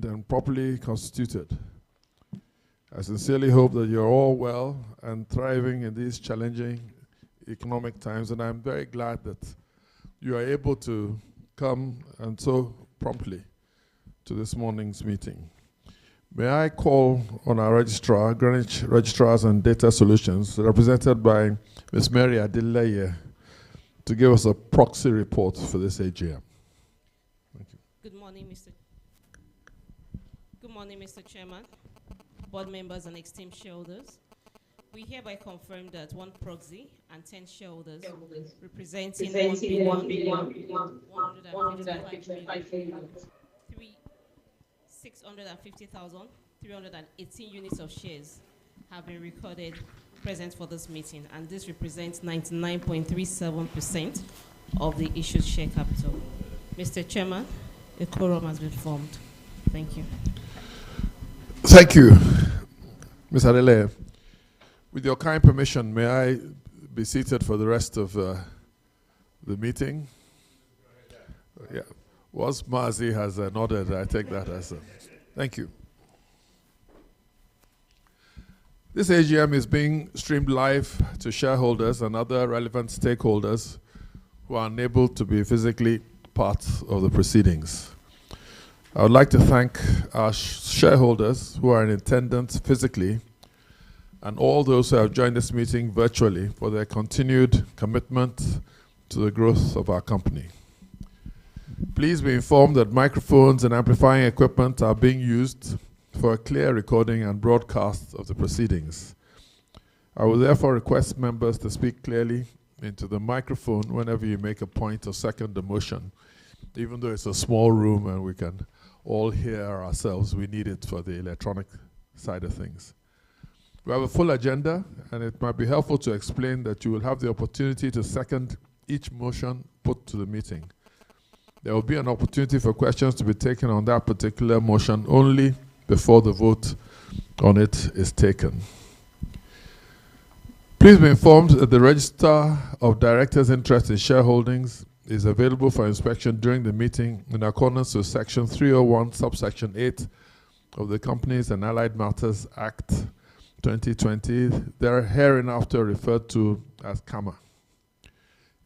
and properly constituted. I sincerely hope that you're all well and thriving in these challenging economic times, and I'm very glad that you are able to come and so promptly to this morning's meeting. May I call on our registrar, Greenwich Registrars and Data Solutions, represented by Ms. Mary Eleyele, to give us a proxy report for this AGM. Thank you. Good morning, Mr. Chairman, board members and esteemed shareholders. We hereby confirm that one proxy and 10 shareholders representing 1,155,650,318 units of shares have been recorded present for this meeting, and this represents 99.37% of the issued share capital. Mr. Chairman, a quorum has been formed. Thank you. Thank you, Ms. Eleyele. With your kind permission, may I be seated for the rest of the meeting? Yeah. Once Mazi has nodded, I take that as a thank you. This AGM is being streamed live to shareholders and other relevant stakeholders who are unable to be physically part of the proceedings. I would like to thank our shareholders who are in attendance physically and all those who have joined this meeting virtually for their continued commitment to the growth of our company. Please be informed that microphones and amplifying equipment are being used for a clear recording and broadcast of the proceedings. I will therefore request members to speak clearly into the microphone whenever you make a point or second the motion. Even though it's a small room and we can all hear ourselves, we need it for the electronic side of things. We have a full agenda, and it might be helpful to explain that you will have the opportunity to second each motion put to the meeting. There will be an opportunity for questions to be taken on that particular motion only before the vote on it is taken. Please be informed that the Register of Directors' Interest in Shareholdings is available for inspection during the meeting in accordance with Section 301, subsection 8 of the Companies and Allied Matters Act 2020. They are hereinafter referred to as CAMA.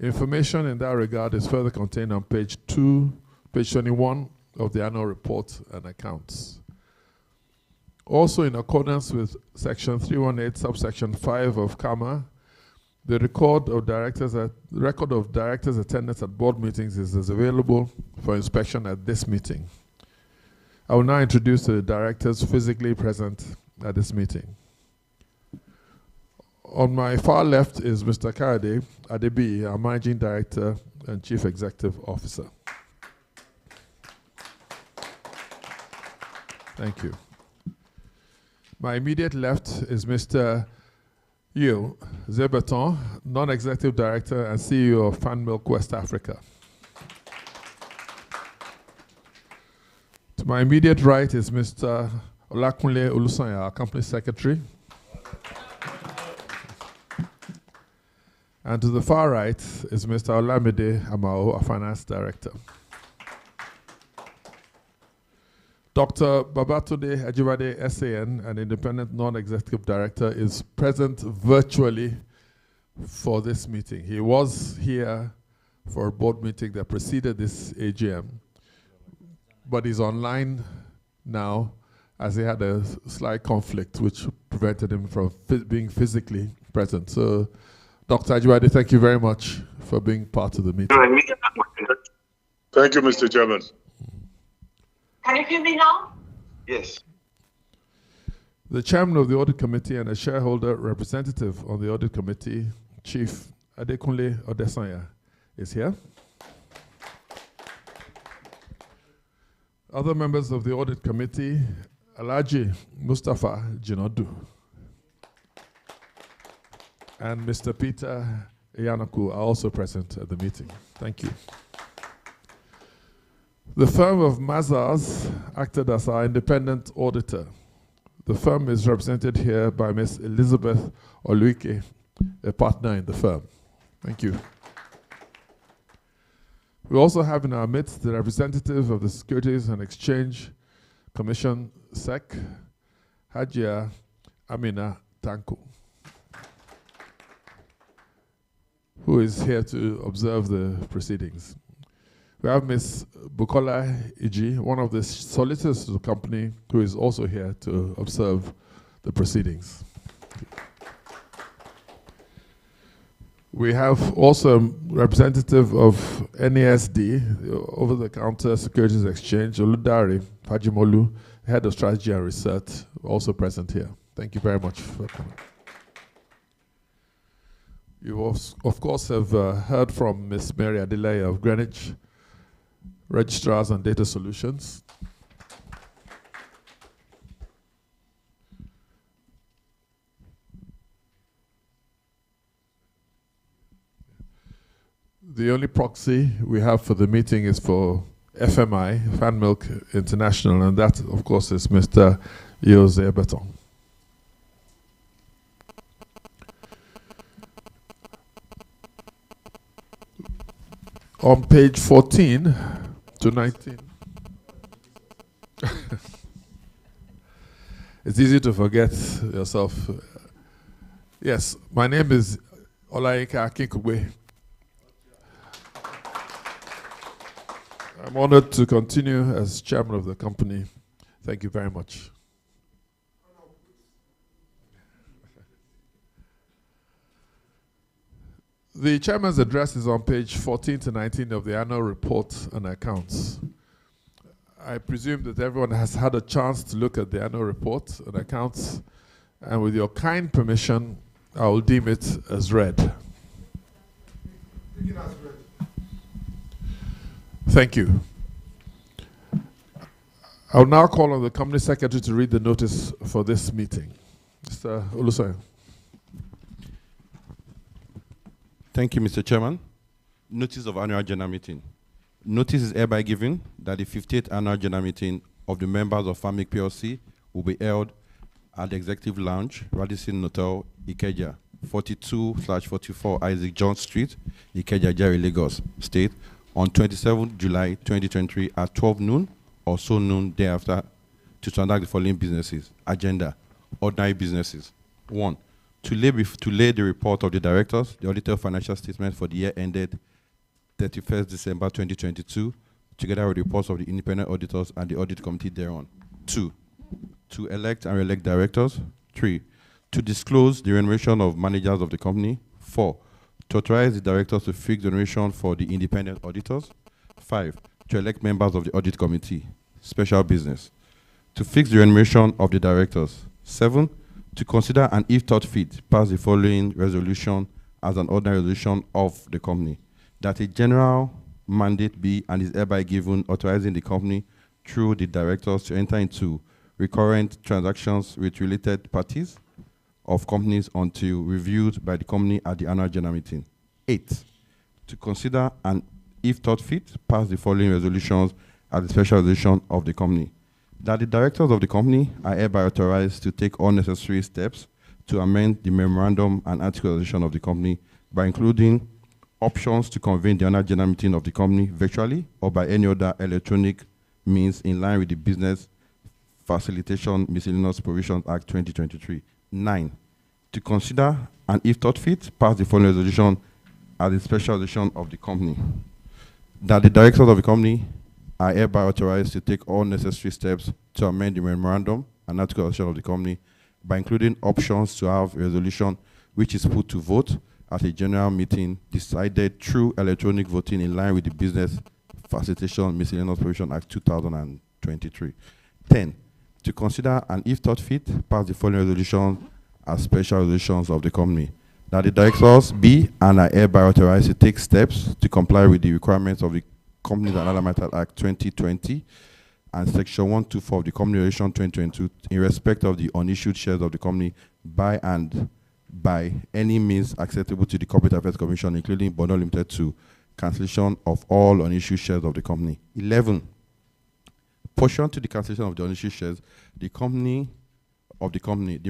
Information in that regard is further contained on page 21 of the annual report and accounts. Also, in accordance with Section 318, subsection 5 of CAMA, the record of directors' attendance at board meetings is available for inspection at this meeting. I will now introduce the directors physically present at this meeting. On my far left is Mr. Kayode Adebiyi, our Managing Director and Chief Executive Officer. Thank you. My immediate left is Mr. Eleyele Ibadan, Non-Executive Director and CEO of Milk West Africa. To my immediate right is Mr. Olakunle Olusanya, our Company Secretary. And to the far right is Mr. Olamide Amao, our Finance Director. Dr. Babatunde Ajibade, SAN, an Independent Non-Executive Director, is present virtually for this meeting. He was here for a board meeting that preceded this AGM, but he's online now as he had a slight conflict which prevented him from being physically present. So, Dr. Ajibade, thank you very much for being part of the meeting. Thank you, Mr. Chairman. Can you hear me now? Yes. The chairman of the audit committee and a shareholder representative on the audit committee, Chief Adekunle Odesanya, is here. Other members of the audit committee, Alhaji Mustafa Jinodu and Mr. Peter Iyanaku are also present at the meeting. Thank you. The firm of Mazars acted as our independent auditor. The firm is represented here by Ms. Elizabeth Oluike, a partner in the firm. Thank you. We also have in our midst the representative of the Securities and Exchange Commission Sec, Hajia Amina Tanko, who is here to observe the proceedings. We have Ms. Bukola Iji, one of the solicitors of the company, who is also here to observe the proceedings. We have also a representative of NASD, Over-the-Counter Securities Exchange, Oludare Fajimolu, Head of Strategy and Research, also present here. Thank you very much for coming. You, of course, have heard from Ms. Mary Eleyele of Greenwich, Registrars and Data Solutions. The only proxy we have for the meeting is for FMI, Fan Milk International, and that, of course, is Mr. Eleyele Ibadan. On page 14 to 19. It's easy to forget yourself. Yes, my name is Olayinka Akinkugbe. I'm honored to continue as chairman of the company. Thank you very much. The chairman's address is on page 14 to 19 of the annual report and accounts. I presume that everyone has had a chance to look at the annual report and accounts, and with your kind permission, I will deem it as read. Thank you. I will now call on the company secretary to read the notice for this meeting. Mr. Olusoye. Thank you, Mr. Chairman. Notice of annual general meeting. Notice is hereby given that the 58th annual general meeting of the members of Milk Plc will be held at the Executive Lounge, Radisson Hotel, Ikeja, 42/44 Isaac John Street, Ikeja, Jerry, Lagos State, on 27 July 2023 at 12 noon or so noon thereafter to conduct the following businesses. Agenda, ordinary businesses. 1. To lay the report of the directors, the audited financial statement for the year ended 31st December 2022, together with reports of the independent auditors and the audit committee thereon. 2. To elect and re-elect directors. 3. To disclose the remuneration of managers of the company. 4. To authorize the directors to fix the remuneration for the independent auditors. 5. To elect members of the audit committee. Special business. To fix the remuneration of the directors. 7. To consider and, if thought fit, pass the following resolution as an ordinary resolution of the company. That a general mandate be and is hereby given authorizing the company through the directors to enter into recurrent transactions with related parties of companies until reviewed by the company at the annual general meeting. 8. To consider and, if thought fit, pass the following resolutions as a special resolution of the company. That the directors of the company are hereby authorized to take all necessary steps to amend the memorandum and article resolution of the company by including options to convene the annual general meeting of the company virtually or by any other electronic means in line with the Business Facilitation Miscellaneous Provisions Act 2023. 9. To consider and, if thought fit, pass the following resolution as a special resolution of the company. That the directors of the company are hereby authorized to take all necessary steps to amend the memorandum and article of the company by including options to have a resolution which is put to vote at a general meeting decided through electronic voting in line with the Business Facilitation Miscellaneous Provision Act 2023. 10. To consider and, if thought fit, pass the following resolution as special resolutions of the company. That the directors be and are hereby authorized to take steps to comply with the requirements of the Companies and Other Matters Act 2020 and Section 124 of the Company Regulation 2022 in respect of the unissued shares of the company by any means acceptable to the Corporate Affairs Commission, including but not limited to cancellation of all unissued shares of the company. 11. Pursuant to the cancellation of the unissued shares, the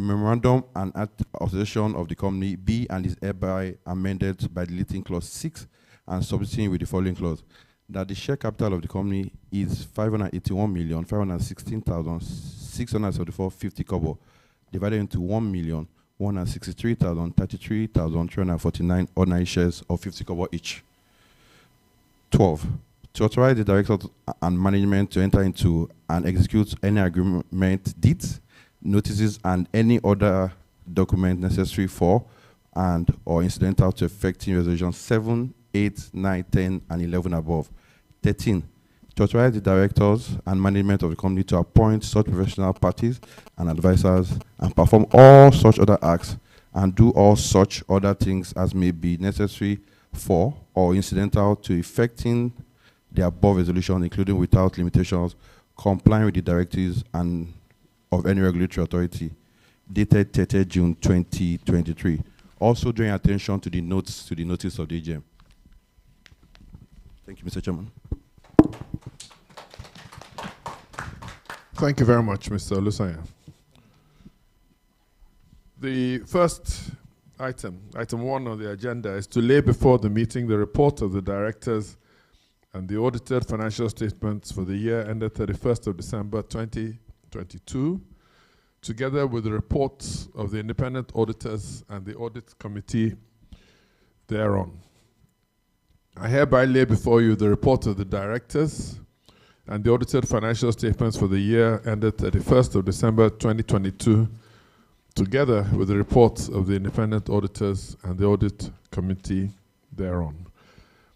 memorandum and authorization of the company be and is hereby amended by deleting clause 6 and substituting with the following clause. that the share capital of the company is 581,516,674.50 kobo, divided into 1,163,033,349 ordinary shares of 50 kobo each. 12. To authorize the directors and management to enter into and execute any agreement, deeds, notices, and any other document necessary for and or incidental to effecting resolution 7, 8, 9, 10, and 11 above. 13. To authorize the directors and management of the company to appoint such professional parties and advisors and perform all such other acts and do all such other things as may be necessary for or incidental to effecting the above resolution, including without limitations, complying with the directives and of any regulatory authority, dated 30 June 2023. Also drawing attention to the notes to the notice of the AGM. Thank you, Mr. Chairman. Thank you very much, Mr. Olusanya. The first item 1 on the agenda, is to lay before the meeting the report of the directors and the audited financial statements for the year ended 31st of December 2022, together with the reports of the independent auditors and the audit committee thereon. I hereby lay before you the report of the directors and the audited financial statements for the year ended 31st of December 2022, together with the reports of the independent auditors and the audit committee thereon.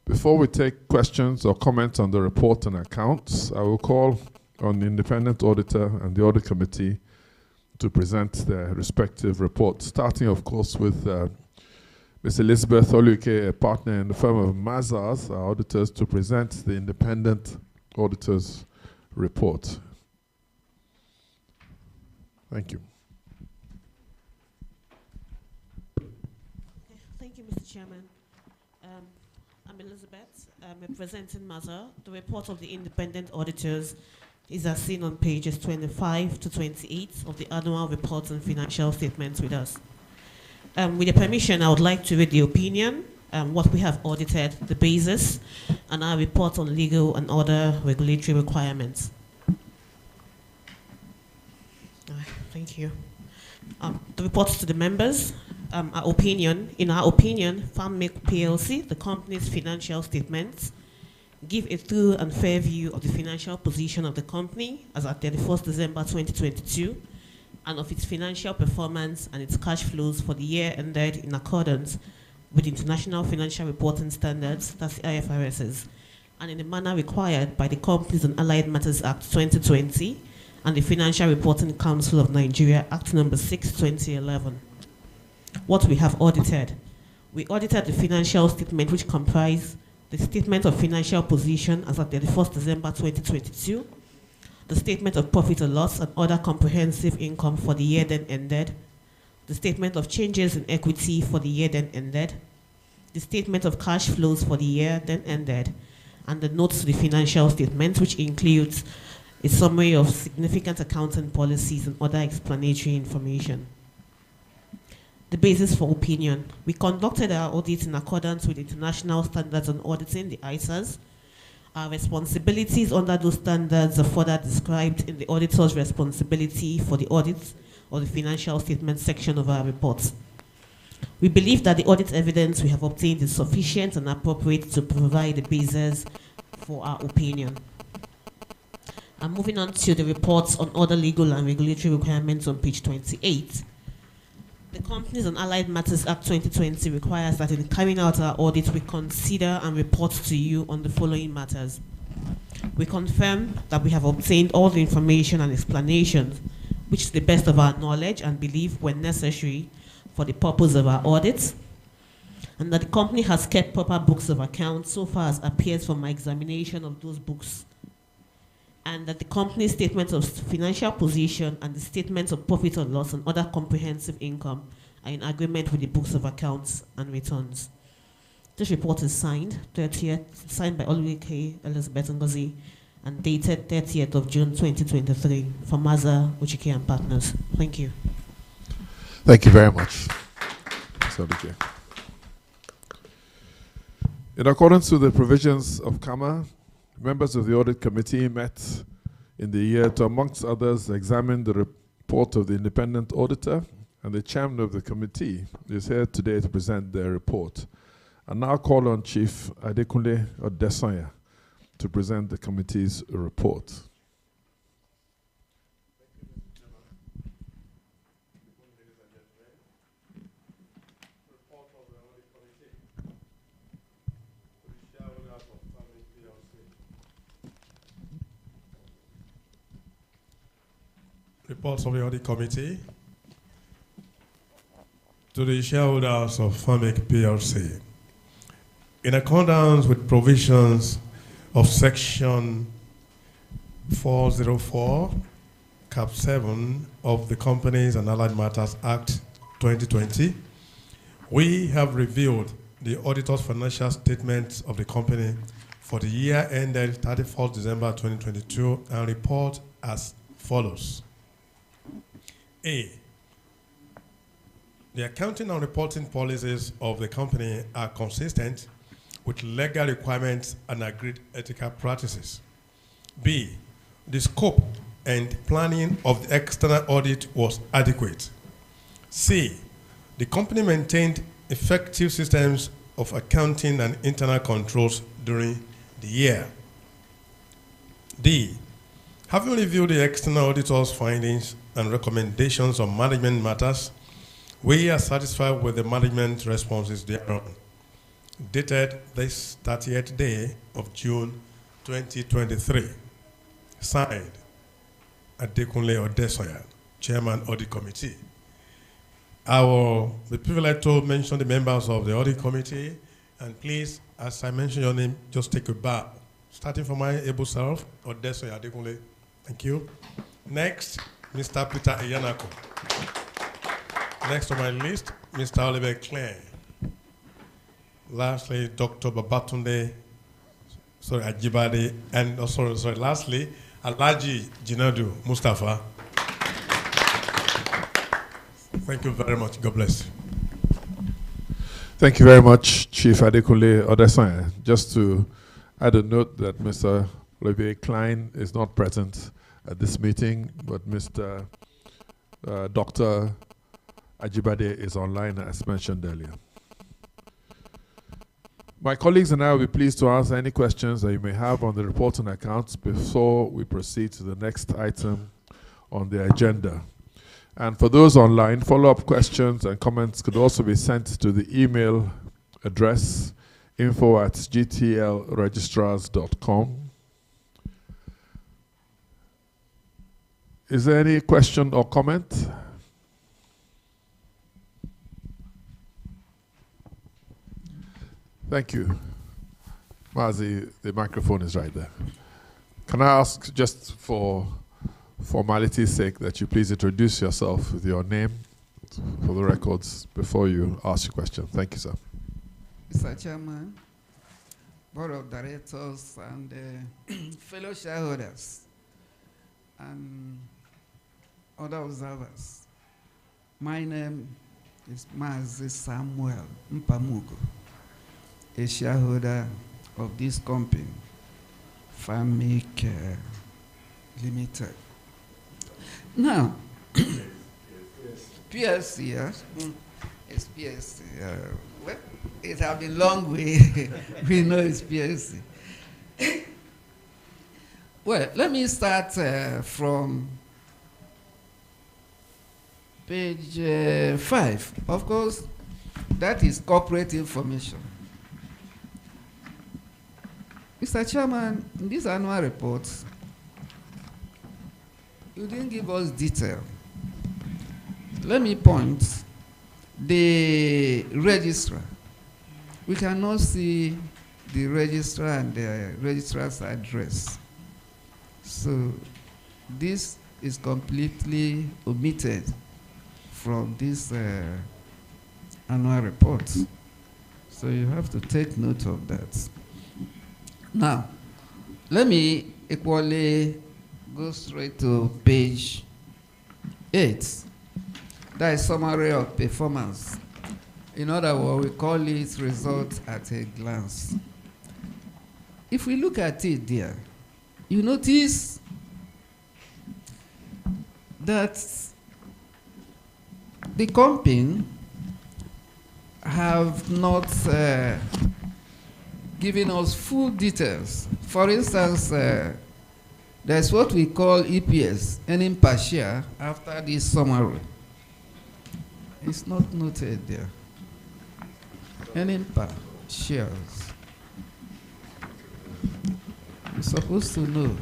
Before we take questions or comments on the report and accounts, I will call on the independent auditor and the audit committee to present their respective reports, starting, of course, with Ms. Elizabeth Oluke, a partner in the firm of Mazars, our auditors, to present the independent auditor's report. Thank you. Thank you, Mr. Chairman. I'm Elizabeth. I'm representing Mazar. The report of the independent auditors is as seen on pages 25 to 28 of the annual reports and financial statements with us. With your permission, I would like to read the opinion, what we have audited, the basis, and our report on legal and other regulatory requirements. Thank you. The reports to the members. In our opinion, Milk Plc, the company's financial statements, give a true and fair view of the financial position of the company as at 31st December 2022 and of its financial performance and its cash flows for the year ended in accordance with international financial reporting standards, that's the IFRSs, and in the manner required by the Companies and Allied Matters Act 2020 and the Financial Reporting Council of Nigeria Act No. 6, 2011. What we have audited. We audited the financial statement, which comprise the statement of financial position as at 31st December 2022, the statement of profit or loss and other comprehensive income for the year then ended, the statement of changes in equity for the year then ended, the statement of cash flows for the year then ended, and the notes to the financial statement, which includes a summary of significant accounting policies and other explanatory information. The basis for opinion. We conducted our audit in accordance with international standards on auditing, the ISAs. Our responsibilities under those standards are further described in the auditor's responsibility for the audit or the financial statement section of our reports. We believe that the audit evidence we have obtained is sufficient and appropriate to provide the basis for our opinion. I'm moving on to the reports on other legal and regulatory requirements on page 28. The Companies and Allied Matters Act 2020 requires that in carrying out our audit, we consider and report to you on the following matters. We confirm that we have obtained all the information and explanations which, to the best of our knowledge and belief, were necessary for the purpose of our audits, and that the company has kept proper books of accounts so far as appears from my examination of those books, and that the company's statements of financial position and the statements of profit or loss and other comprehensive income are in agreement with the books of accounts and returns. This report is signed by Eleyele Ibadan and dated 30th of June 2023 from Mazar, Uchike and Partners. Thank you. Thank you very much, Mr. Oluke. In accordance with the provisions of CAMA Members of the audit committee met in the year to, amongst others, examine the report of the independent auditor, and the chairman of the committee is here today to present their report. I now call on Chief Adekunle Odesanya to present the committee's report. Reports of the audit committee to the shareholders of FAMIC PLC. In accordance with provisions of Section 404, Cap 7 of the Companies and Allied Matters Act 2020, we have reviewed the auditor's financial statements of the company for the year ended 31st December 2022 and report as follows. A, the accounting and reporting policies of the company are consistent with legal requirements and agreed ethical practices. B, the scope and planning of the external audit was adequate. C, the company maintained effective systems of accounting and internal controls during the year. D, having reviewed the external auditor's findings and recommendations on management matters, we are satisfied with the management responses thereon. Dated this 30th day of June 2023. Signed, Adekunle Odesanya, Chairman Audit Committee. I will be privileged to mention the members of the Audit Committee, and please, as I mention your name, just take a bow. Starting from my able self, Odesanya Adekunle. Thank you. Next, Mr. Peter Iyanako. Next on my list, Mr. Oliver Klein. Lastly, Dr. Babatunde, Ajibade, and lastly, Alhaji Jinadu Mustafa. Thank you very much. God bless. Thank you very much, Chief Adekunle Odesanya. Just to add a note that Mr. Olivier Klein is not present at this meeting, but Mr. Dr. Ajibade is online, as mentioned earlier. My colleagues and I will be pleased to answer any questions that you may have on the report and accounts before we proceed to the next item on the agenda. And for those online, follow-up questions and comments could also be sent to the email address info@gtlregistrars.com. Is there any question or comment? Thank you. Mazi, the microphone is right there. Can I ask, just for formality's sake, that you please introduce yourself with your name for the records before you ask your question. Thank you, sir. Mr. Chairman, Board of Directors, and fellow shareholders, and other observers. My name is Mazi Samuel Mpamugo, a shareholder of this company, FAMIC Limited. Now, PLC, yes? It's PLC. Well, it has been long we know it's PLC. Well, let me start from page 5. Of course, that is corporate information. Mr. Chairman, in this annual report, you didn't give us detail. Let me point the registrar. We cannot see the registrar and the registrar's address. So this is completely omitted from this annual report. So you have to take note of that. Now, let me equally go straight to page 8. That is summary of performance. In other words, we call it results at a glance. if we look at it there, you notice that the company have not given us full details. For instance, there's what we call EPS, earning per share, after this summary. It's not noted there. Earning per shares. You're supposed to know.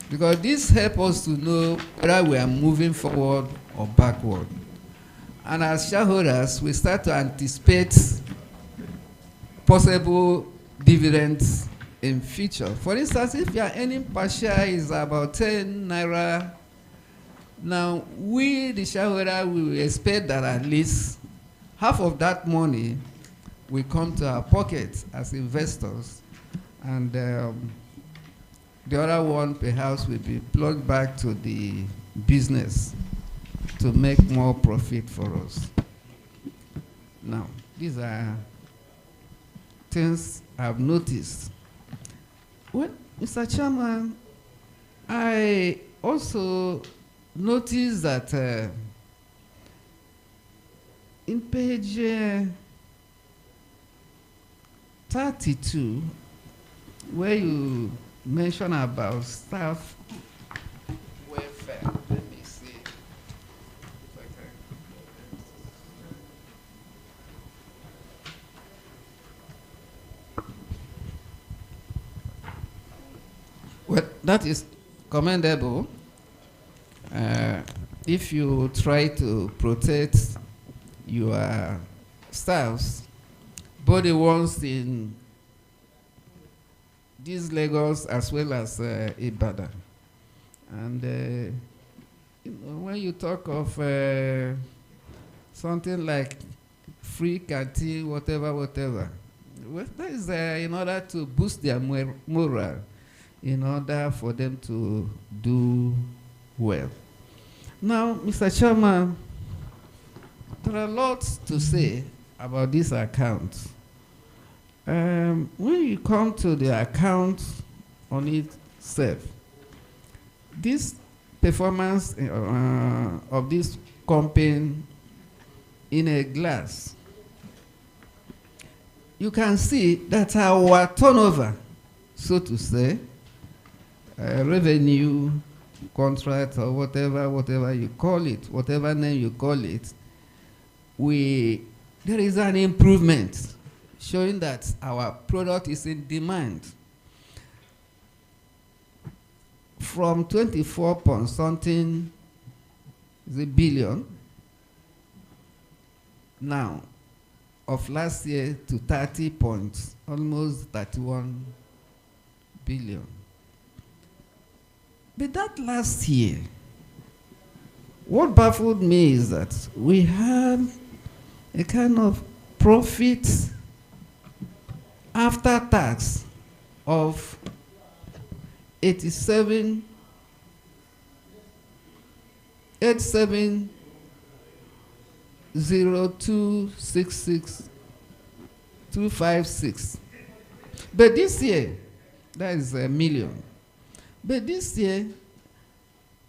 Because this helps us to know whether we are moving forward or backward. And as shareholders, we start to anticipate possible dividends in future. For instance, if your earning per share is about 10 naira, now we, the shareholder, we will expect that at least half of that money will come to our pocket as investors, and the other one perhaps will be plugged back to the business to make more profit for us. Now, these are things I've noticed. Well, Mr. Chairman, I also noticed that in page 32, where you mention about staff welfare, let me see if I can. Well, that is commendable. If you try to protect your staffs, both the ones in these Lagos as well as Ibadan. And you know, when you talk of something like free canteen, whatever, well, that is in order to boost their morale, in order for them to do well. Now, Mr. Chairman, there are lots to say about this account. When you come to the account on itself, this performance of this company in a glass, you can see that our turnover, so to say, revenue, contract, or whatever you call it, whatever name you call it, there is an improvement showing that our product is in demand. From 24 point something billion now of last year to 30 points, almost 31 billion. But that last year, what baffled me is that we had a kind of profit after tax of 87,026,256. But this year, that is a million. But this year,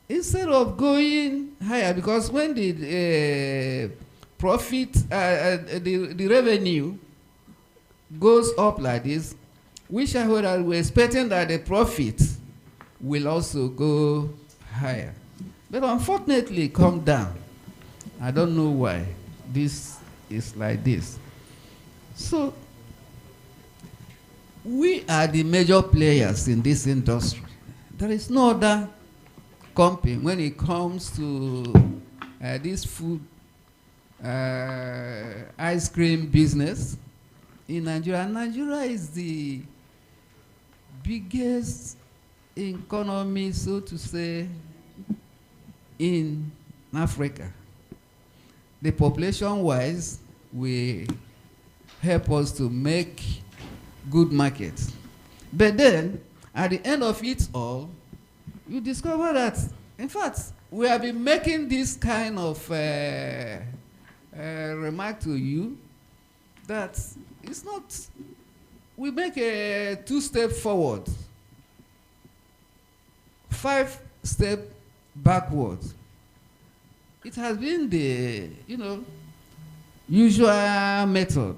instead of going higher, because when the profit, the revenue goes up like this, we shareholders were expecting that the profit will also go higher. But unfortunately, come down. I don't know why this is like this. So, we are the major players in this industry. There is no other company when it comes to this food ice cream business in Nigeria. Nigeria is the biggest economy, so to say, in Africa. The population-wise will help us to make good markets. But then, at the end of it all, you discover that, in fact, we have been making this kind of remark to you that it's not we make a 2-step forward, 5-step backward. It has been the, usual method,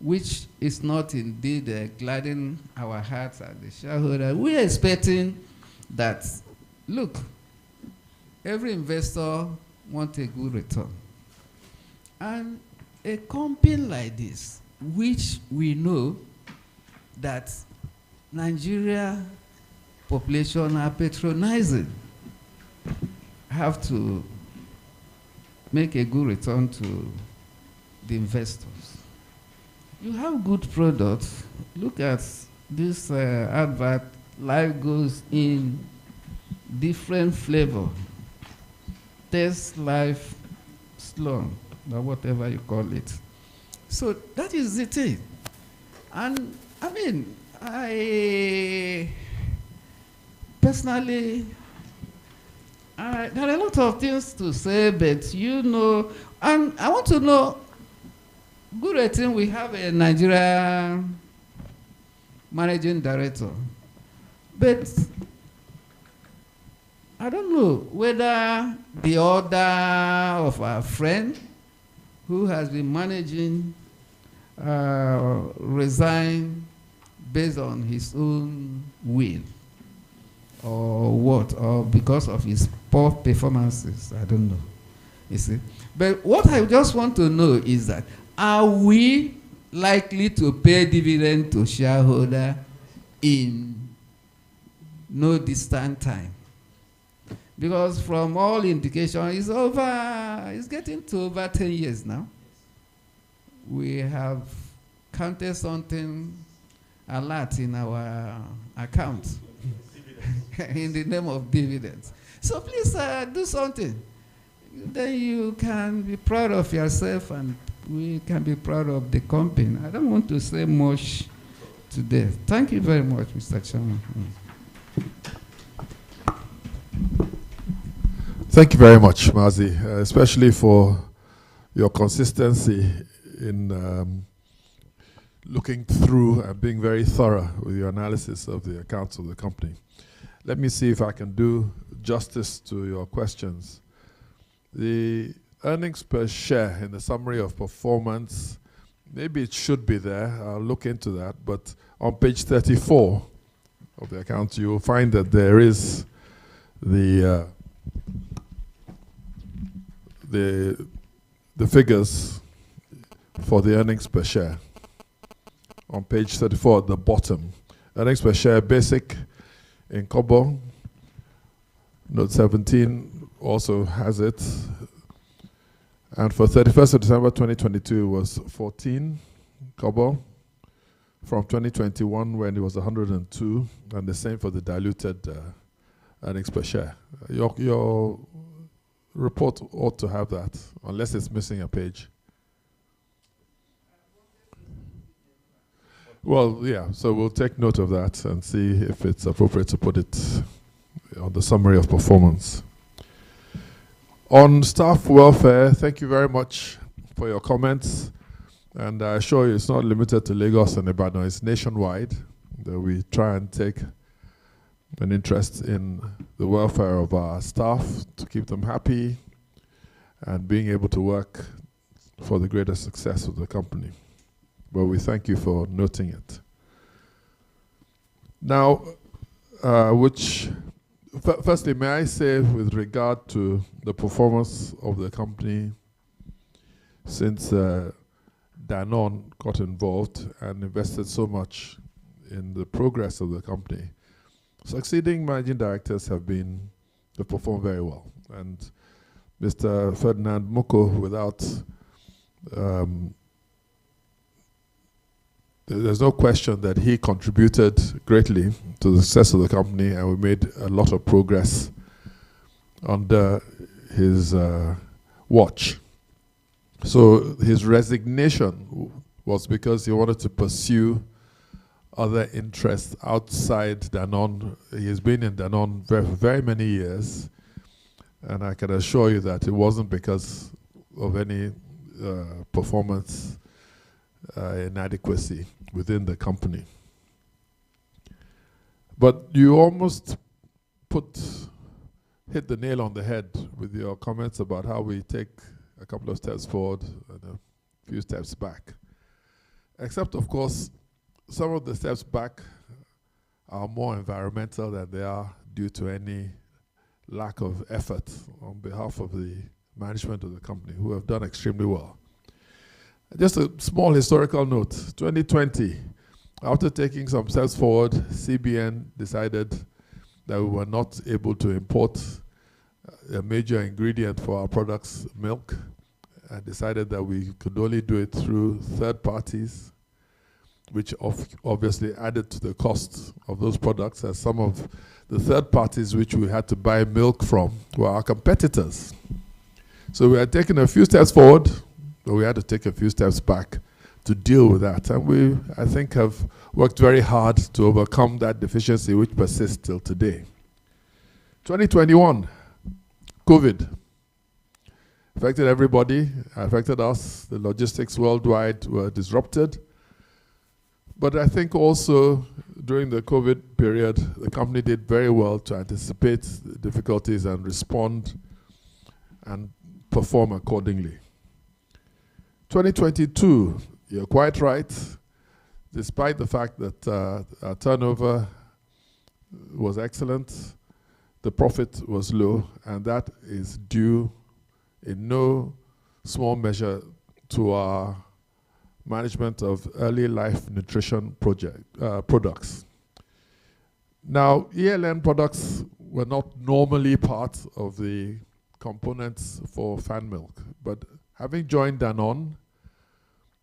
which is not indeed gladdening our hearts as the shareholder. We are expecting that, look, every investor wants a good return. And a company like this, which we know that Nigeria population are patronizing, have to make a good return to the investors. You have good products. Look at this advert, life goes in different flavor. Taste life slow, or whatever you call it. So that is the thing. And I mean, I personally, there are a lot of things to say, but and I want to know, good rating, we have a Nigerian managing director, but I don't know whether the order of our friend who has been managing resign based on his own will, or what, or because of his poor performances. I don't know, you see. But what I just want to know is that, are we likely to pay dividend to shareholder in no distant time? Because from all indication, it's getting to over 10 years now. We have counted something a lot in our account in the name of dividends. So please do something. Then you can be proud of yourself and we can be proud of the company. I don't want to say much today. Thank you very much, Mr. Chairman. Thank you very much, Mazi, especially for your consistency in looking through and being very thorough with your analysis of the accounts of the company. Let me see if I can do justice to your questions. The earnings per share in the summary of performance, maybe it should be there. I'll look into that. But on page 34 of the account, you will find that there is the figures for the earnings per share. On page 34 at the bottom, earnings per share basic in Kobo, note 17 also has it. And for 31st of December 2022 was 14 Kobo, from 2021 when it was 102, and the same for the diluted earnings per share. Your report ought to have that, unless it's missing a page. Well, yeah, so we'll take note of that and see if it's appropriate to put it on the summary of performance. On staff welfare, thank you very much for your comments. And I assure you it's not limited to Lagos and Ibadan, it's nationwide that we try and take an interest in the welfare of our staff to keep them happy and being able to work for the greater success of the company. But we thank you for noting it. Now, firstly, may I say with regard to the performance of the company since Danone got involved and invested so much in the progress of the company, succeeding managing directors have performed very well. And Mr. Ferdinand Moko, without there's no question that he contributed greatly to the success of the company, and we made a lot of progress under his watch. So his resignation was because he wanted to pursue other interests outside Danone. He has been in Danone for very many years, and I can assure you that it wasn't because of any performance inadequacy within the company. But you almost hit the nail on the head with your comments about how we take a couple of steps forward and a few steps back. Except, of course, some of the steps back are more environmental than they are due to any lack of effort on behalf of the management of the company, who have done extremely well. Just a small historical note. 2020, after taking some steps forward, CBN decided that we were not able to import a major ingredient for our products, milk, and decided that we could only do it through third parties, which obviously added to the cost of those products, as some of the third parties which we had to buy milk from were our competitors. So we had taken a few steps forward, but we had to take a few steps back to deal with that. And we, I think, have worked very hard to overcome that deficiency which persists till today. 2021, COVID. Affected everybody, affected us. The logistics worldwide were disrupted. But I think also during the COVID period, the company did very well to anticipate the difficulties and respond and perform accordingly. 2022, you're quite right. Despite the fact that our turnover was excellent, the profit was low, and that is due in no small measure to our management of early life nutrition products. Now, ELN products were not normally part of the components for fan milk, but having joined Danone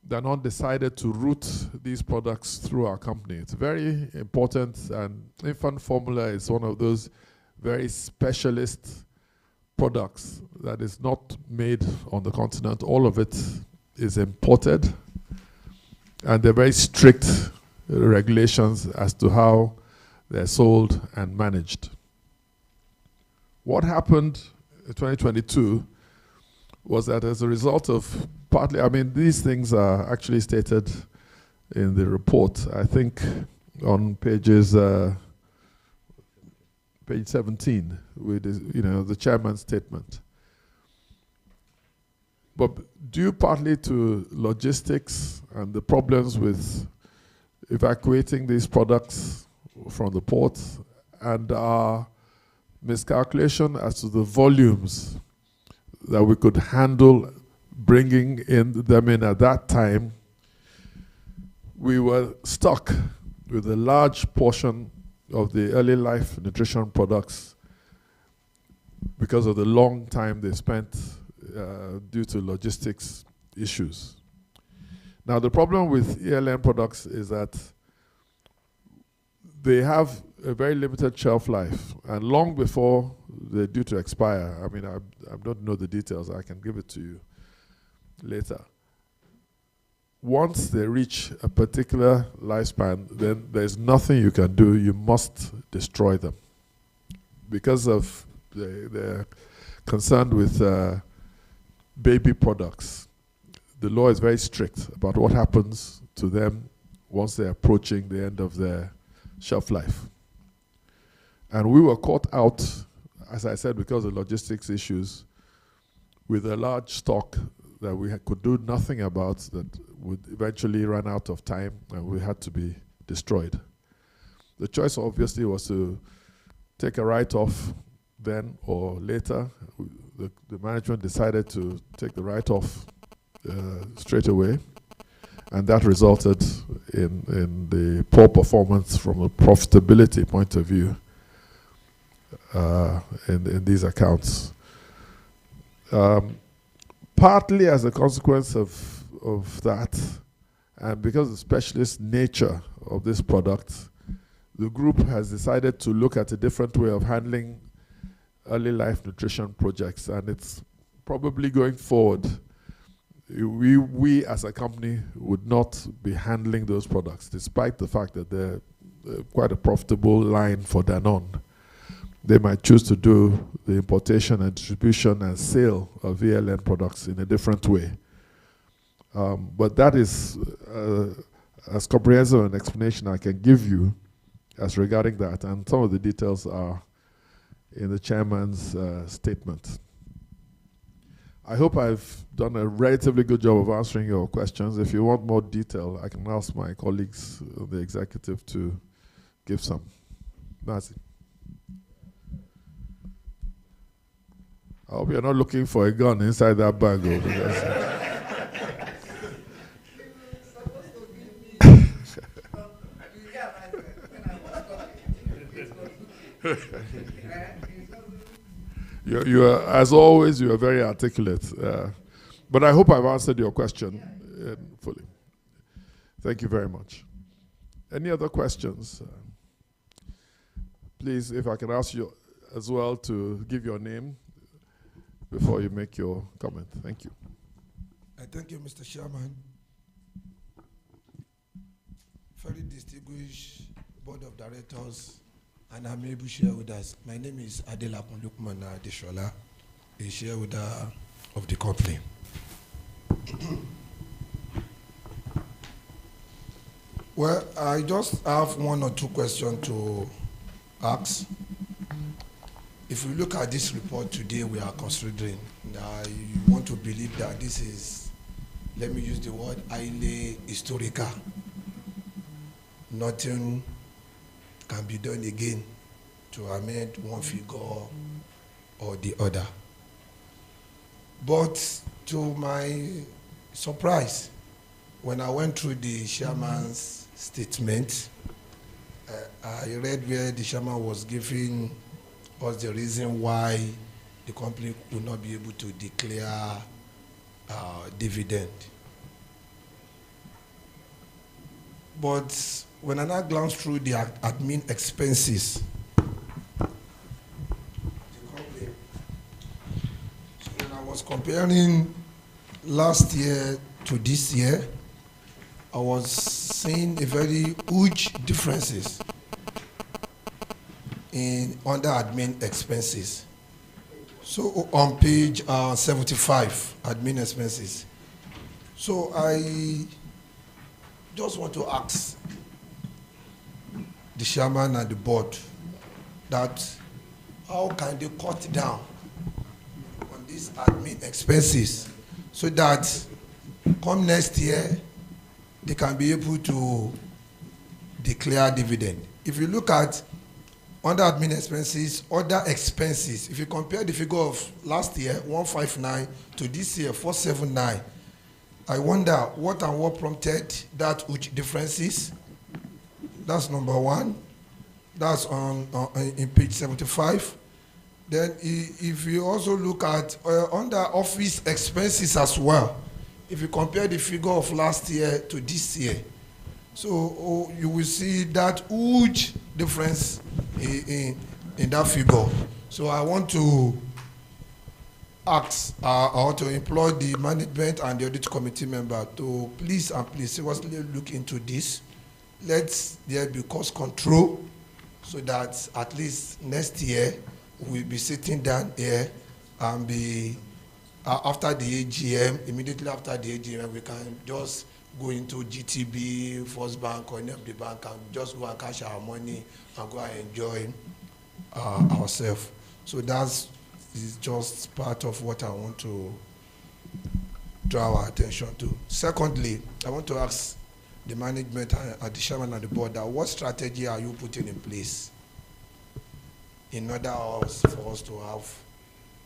Danone decided to route these products through our company. It's very important, and infant formula is one of those very specialist products that is not made on the continent. All of it is imported, and there are very strict regulations as to how they're sold and managed. What happened in 2022 was that as a result of partly, I mean, these things are actually stated in the report, I think on page 17, with the chairman's statement. But due partly to logistics and the problems with evacuating these products from the port, and our miscalculation as to the volumes that we could handle bringing them in at that time, we were stuck with a large portion of the early life nutrition products because of the long time they spent due to logistics issues. Now, the problem with ELN products is that they have a very limited shelf life, and long before they're due to expire, I mean, I don't know the details, I can give it to you later. Once they reach a particular lifespan, then there's nothing you can do, you must destroy them. Because of they're concerned with baby products, the law is very strict about what happens to them once they're approaching the end of their shelf life. And we were caught out, as I said, because of logistics issues, with a large stock that we could do nothing about, that would eventually run out of time, and we had to be destroyed. The choice obviously was to take a write-off then or later. The management decided to take the write-off straight away, and that resulted in the poor performance from a profitability point of view in these accounts. Partly as a consequence of that, and because of the specialist nature of this product, the group has decided to look at a different way of handling early life nutrition projects, and it's probably going forward. We as a company would not be handling those products, despite the fact that they're quite a profitable line for Danone. They might choose to do the importation and distribution and sale of ELN products in a different way. But that is as comprehensive an explanation I can give you as regarding that, and some of the details are in the chairman's statement. I hope I've done a relatively good job of answering your questions. If you want more detail, I can ask my colleagues, the executive, to give some. That's it. I hope you're not looking for a gun inside that bag. You are, as always, you are very articulate. But I hope I've answered your question fully. Thank you very much. Any other questions? Please, if I can ask you as well to give your name before you make your comment. Thank you. Thank you, Mr. Chairman. Very distinguished Board of Directors and amiable shareholders. My name is Eleyele Ibadan, a shareholder of the company. Well, I just have one or two questions to ask. If we look at this report today, we are considering, I want to believe that this is, let me use the word, highly historical. Nothing can be done again to amend one figure or the other. But to my surprise, when I went through the chairman's statement, I read where the chairman was giving us the reason why the company would not be able to declare dividend. But when I now glance through the admin expenses, the company, so when I was comparing last year to this year, I was seeing a very huge differences in under admin expenses. So on page 75, admin expenses. So I just want to ask the chairman and the board that how can they cut down on these admin expenses so that come next year they can be able to declare dividend. If you look at under admin expenses, other expenses, if you compare the figure of last year, 159, to this year, 479, I wonder what and what prompted that huge differences. That's number one. That's in page 75. Then if you also look at under office expenses as well, if you compare the figure of last year to this year, so you will see that huge difference in that figure. So I want to ask or to employ the management and the audit committee member to please seriously look into this. Let there be cost control so that at least next year we'll be sitting down here and be after the AGM, immediately after the AGM, we can just go into GTB, First Bank, or any of the bank and just go and cash our money and go and enjoy ourselves. So that's just part of what I want to draw our attention to. Secondly, I want to ask the management and the chairman and the board that what strategy are you putting in place in order for us to have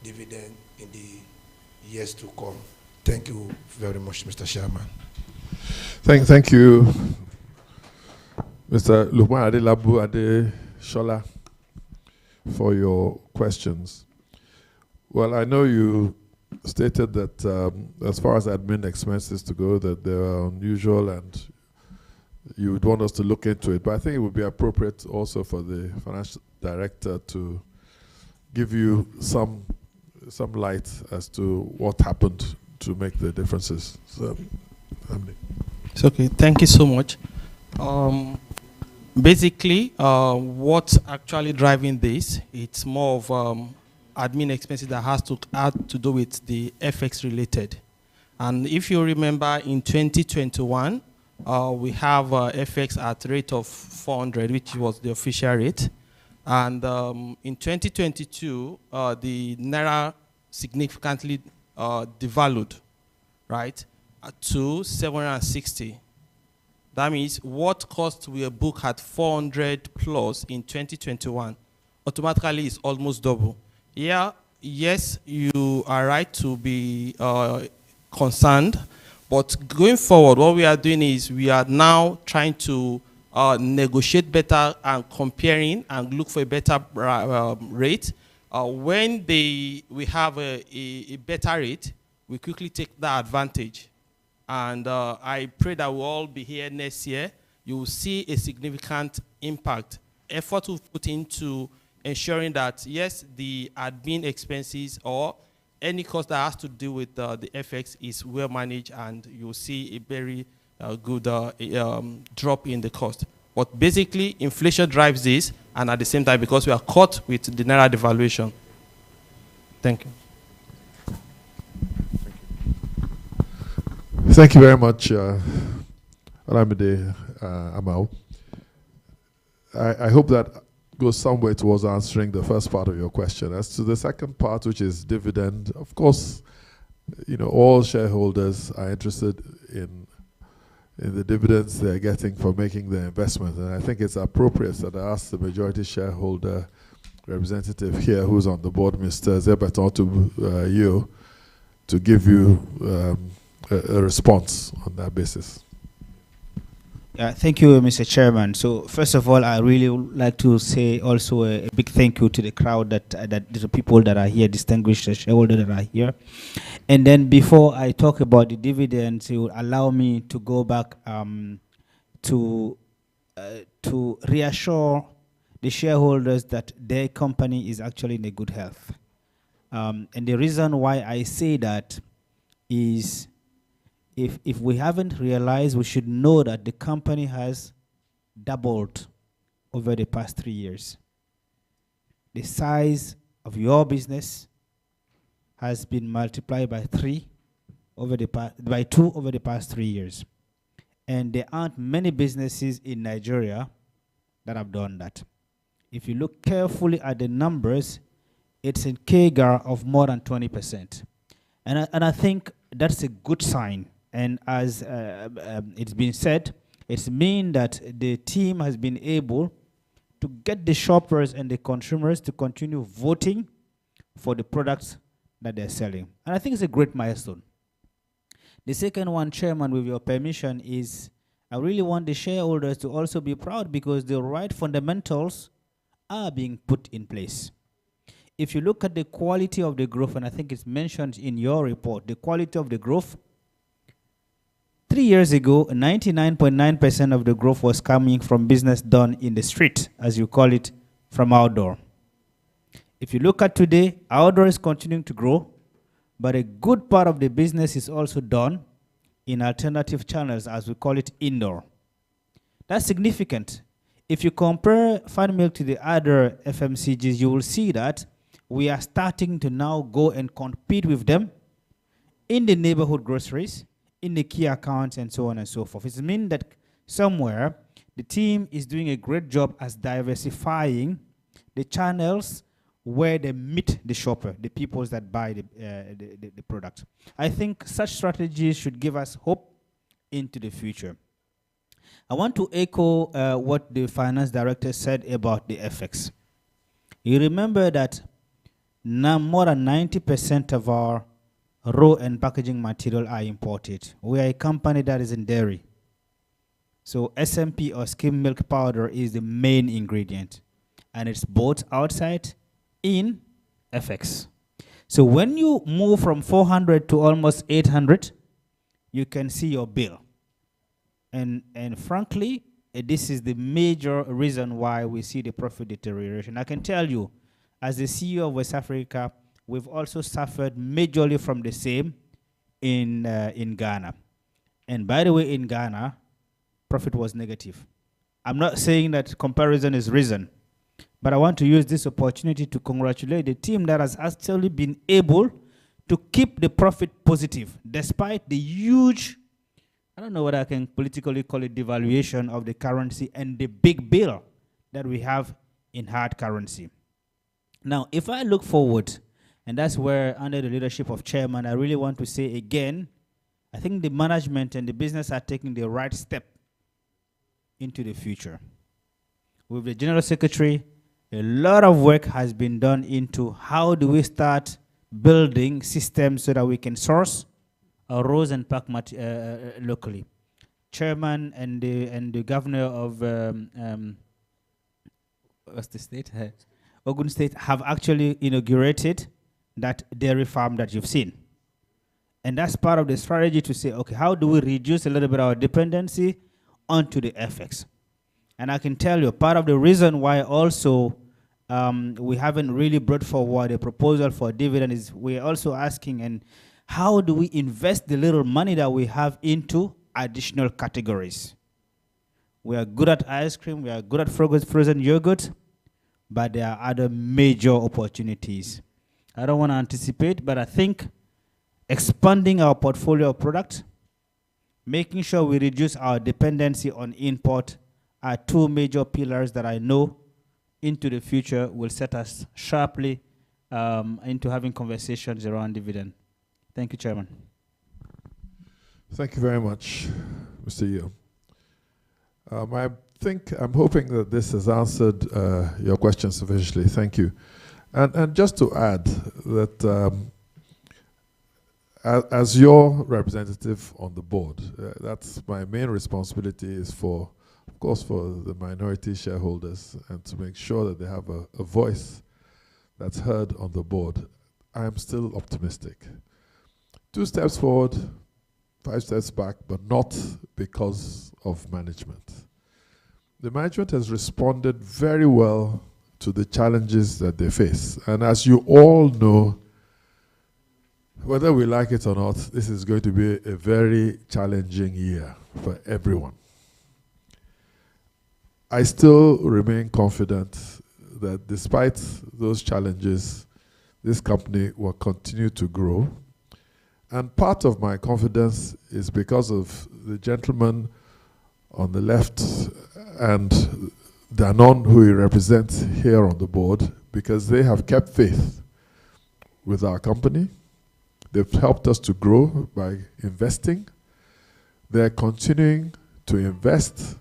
dividend in the years to come? Thank you very much, Mr. Chairman. Thank you, Mr. Lukman Adelabu Adeshola, for your questions. Well, I know you stated that as far as admin expenses to go, that they are unusual and you would want us to look into it. But I think it would be appropriate also for the financial director to give you some light as to what happened to make the differences. So, it's okay. Thank you so much. Basically, what's actually driving this? It's more of admin expenses that has to do with the FX related, And if you remember, in 2021, we have FX at rate of 400, which was the official rate. And in 2022, the Naira significantly devalued, right, to 760. That means what cost we book at 400 plus in 2021 automatically is almost double. Yeah, yes, you are right to be concerned, but going forward, what we are doing is we are now trying to negotiate better and comparing and look for a better rate. When we have a better rate, we quickly take that advantage. And I pray that we'll all be here next year. You will see a significant impact. Effort we've put into ensuring that, yes, the admin expenses or any cost that has to do with the FX is well managed, and you'll see a very good drop in the cost. But basically, inflation drives this, and at the same time, because we are caught with the Naira devaluation. Thank you. Thank you very much, Olamide Amal. I hope that goes some way towards answering the first part of your question. As to the second part, which is dividend, of course, all shareholders are interested in the dividends they're getting for making their investment. And I think it's appropriate that I ask the majority shareholder representative here, who's on the board, Mr. Zebaton, to give you a response on that basis. Thank you, Mr. Chairman. So first of all, I really would like to say also a big thank you to the crowd, that the people that are here, distinguished shareholders that are here. And then before I talk about the dividends, you will allow me to go back to reassure the shareholders that their company is actually in a good health. And the reason why I say that is, if we haven't realized, we should know that the company has doubled over the past 3 years. The size of your business has been multiplied by 2 over the past 3 years. And there aren't many businesses in Nigeria that have done that. If you look carefully at the numbers, it's a CAGR of more than 20%. And I think that's a good sign. And as it's been said, it's mean that the team has been able to get the shoppers and the consumers to continue voting for the products that they're selling. And I think it's a great milestone. The second one, Chairman, with your permission, is I really want the shareholders to also be proud, because the right fundamentals are being put in place. If you look at the quality of the growth, and I think it's mentioned in your report, the quality of the growth, 3 years ago, 99.9% of the growth was coming from business done in the street, as you call it, from outdoor. If you look at today, outdoor is continuing to grow, but a good part of the business is also done in alternative channels, as we call it, indoor. That's significant. If you compare Fan Milk to the other FMCGs, you will see that we are starting to now go and compete with them in the neighborhood groceries, in the key accounts, and so on and so forth. It means that somewhere the team is doing a great job as diversifying the channels where they meet the shopper, the people that buy the product. I think such strategies should give us hope into the future. I want to echo what the finance director said about the FX. You remember that now more than 90% of our raw and packaging material are imported. We are a company that is in dairy. So SMP, or skim milk powder, is the main ingredient. And it's bought outside in FX. So when you move from 400 to almost 800, you can see your bill. And frankly, this is the major reason why we see the profit deterioration. I can tell you, as the CEO of West Africa, we've also suffered majorly from the same in Ghana. And by the way, in Ghana, profit was negative. I'm not saying that comparison is risen, but I want to use this opportunity to congratulate the team that has actually been able to keep the profit positive, despite the huge, I don't know what I can politically call it, devaluation of the currency and the big bill that we have in hard currency. Now, if I look forward, and that's where, under the leadership of chairman, I really want to say again, I think the management and the business are taking the right step into the future. With the general secretary, a lot of work has been done into how do we start building systems so that we can source our rose and pack locally. Chairman and the governor of what's the state? Ogun State have actually inaugurated that dairy farm that you've seen. And that's part of the strategy to say, okay, how do we reduce a little bit of our dependency onto the FX? And I can tell you, part of the reason why also we haven't really brought forward a proposal for dividend is we're also asking, and how do we invest the little money that we have into additional categories? We are good at ice cream, we are good at frozen yogurt, but there are other major opportunities. I don't want to anticipate, but I think expanding our portfolio of products, making sure we reduce our dependency on import are two major pillars that I know into the future will set us sharply into having conversations around dividend. Thank you, Chairman. Thank you very much, Mr. Yeo. I'm hoping that this has answered your question sufficiently. Thank you. And just to add that as your representative on the board, that's my main responsibility is for, of course, for the minority shareholders and to make sure that they have a voice that's heard on the board. I am still optimistic. 2 steps forward, 5 steps back, but not because of management. The management has responded very well to the challenges that they face. And as you all know, whether we like it or not, this is going to be a very challenging year for everyone. I still remain confident that despite those challenges, this company will continue to grow. And part of my confidence is because of the gentleman on the left and Danone, who he represents here on the board, because they have kept faith with our company. They've helped us to grow by investing. They're continuing to invest,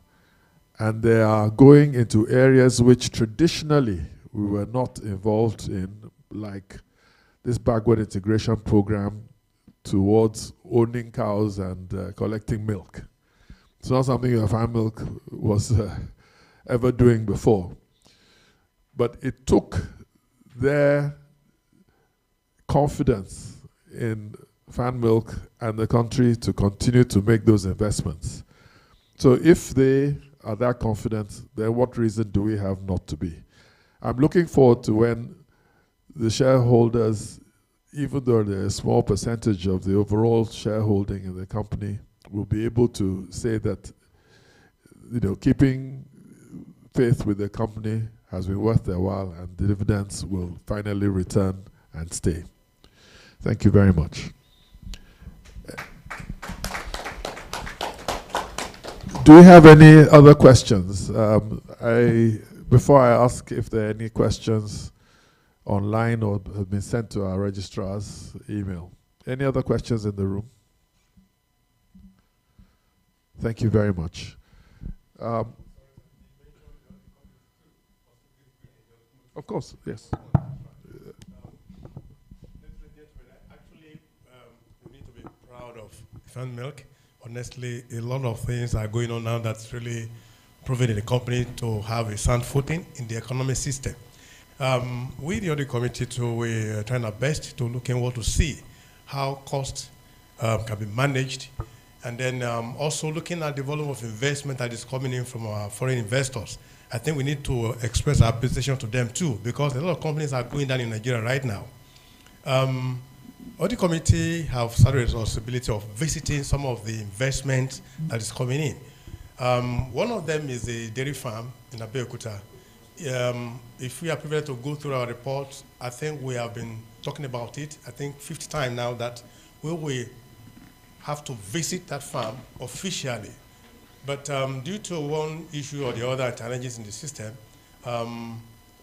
and they are going into areas which traditionally we were not involved in, like this backward integration program towards owning cows and collecting milk. It's not something your farm milk was ever doing before. But it took their confidence in fan milk and the country to continue to make those investments. So if they are that confident, then what reason do we have not to be? I'm looking forward to when the shareholders, even though they're a small percentage of the overall shareholding in the company, will be able to say that, keeping faith with the company has been worth their while, and the dividends will finally return and stay. Thank you very much. Do we have any other questions? Before I ask if there are any questions online or have been sent to our registrar's email. Any other questions in the room? Thank you very much. Of course, yes. Actually, we need to be proud of fan milk. Honestly, a lot of things are going on now that's really proving the company to have a sound footing in the economic system. We, the audit committee, too, we're trying our best to look in what to see how costs can be managed, and then also looking at the volume of investment that is coming in from our foreign investors. I think we need to express our appreciation to them too, because a lot of companies are going down in Nigeria right now. Audit committee have started the responsibility of visiting some of the investment that is coming in. One of them is a dairy farm in Abeokuta. If we are privileged to go through our report, I think we have been talking about it, I think 50th time now that we will have to visit that farm officially. But due to one issue or the other challenges in the system,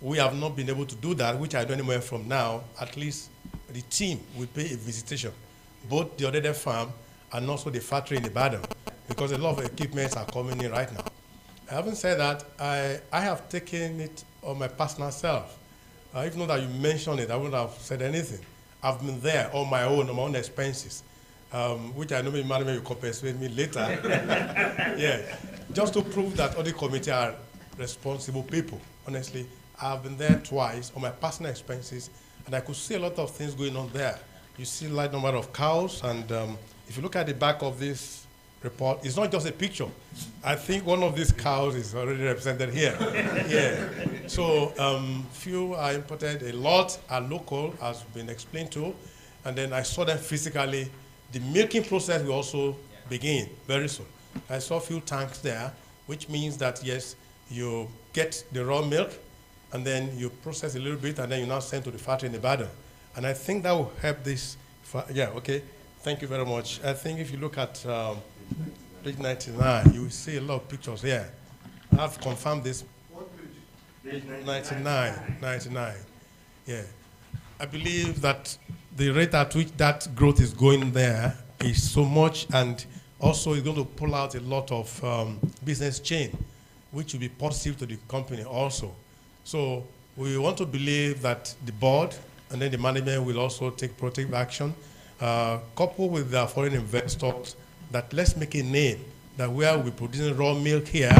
we have not been able to do that, which I don't know from now. At least the team will pay a visitation, both the other farm and also the factory in Ibadan, because a lot of equipments are coming in right now. Having said that, I have taken it on my personal self. Even though that you mentioned it, I wouldn't have said anything. I've been there on my own expenses, which I know maybe management will compensate me later. Yeah, just to prove that all the committee are responsible people. Honestly, I've been there twice on my personal expenses, and I could see a lot of things going on there. You see a large number of cows, and if you look at the back of this report, it's not just a picture. I think one of these cows is already represented here. Yeah. So few are imported, a lot are local, as been explained to, and then I saw them physically. The milking process will also begin very soon. I saw a few tanks there, which means that yes, you get the raw milk, and then you process a little bit, and then you now send to the factory in Ibadan. And I think that will help this. Yeah, okay. Thank you very much. I think if you look at page 99, you will see a lot of pictures here. I've confirmed this. What page? 99. Yeah. I believe that the rate at which that growth is going there is so much, and also it's going to pull out a lot of business chain, which will be positive to the company also. So we want to believe that the board and then the management will also take protective action, coupled with the foreign investors, that let's make a name that where we're producing raw milk here,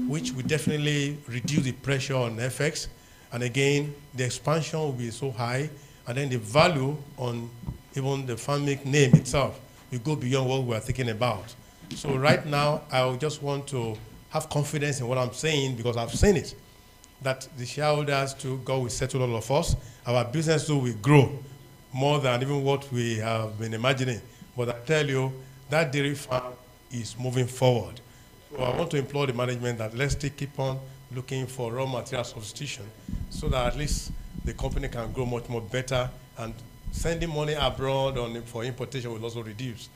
which will definitely reduce the pressure on FX. And again, the expansion will be so high, and then the value on even the farm milk name itself will go beyond what we're thinking about. So right now, I just want to have confidence in what I'm saying, because I've seen it, that the shareholders too, God will settle all of us. Our business too will grow more than even what we have been imagining. But I tell you, that dairy farm is moving forward. So I want to implore the management that let's keep on looking for raw material substitution, so that at least the company can grow much more better, and sending money abroad for importation will also reduce.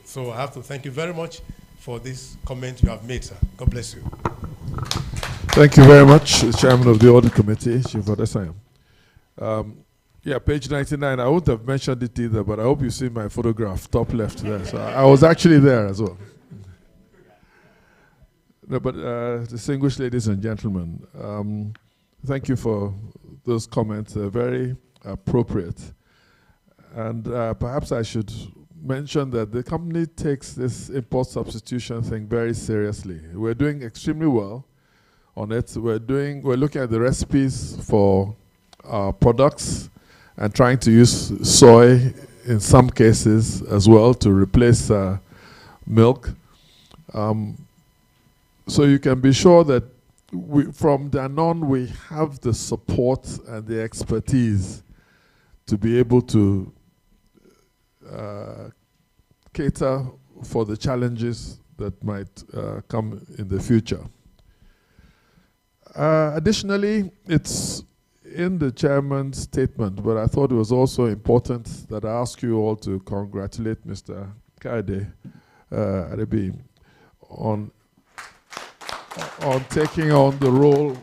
So I have to thank you very much for this comment you have made, sir. God bless you. Thank you very much, Chairman of the Audit Committee, Chief Odesayam. Yeah, page 99, I wouldn't have mentioned it either, but I hope you see my photograph, top left there. So I was actually there as well. No, but distinguished ladies and gentlemen, thank you for those comments, very appropriate. And perhaps I should mention that the company takes this import substitution thing very seriously. We're doing extremely well on it. We're looking at the recipes for our products and trying to use soy in some cases as well to replace milk. So you can be sure that from Danone we have the support and the expertise to be able to cater for the challenges that might come in the future. Additionally, it's in the chairman's statement, but I thought it was also important that I ask you all to congratulate Mr. Kaide Adebi on taking on the role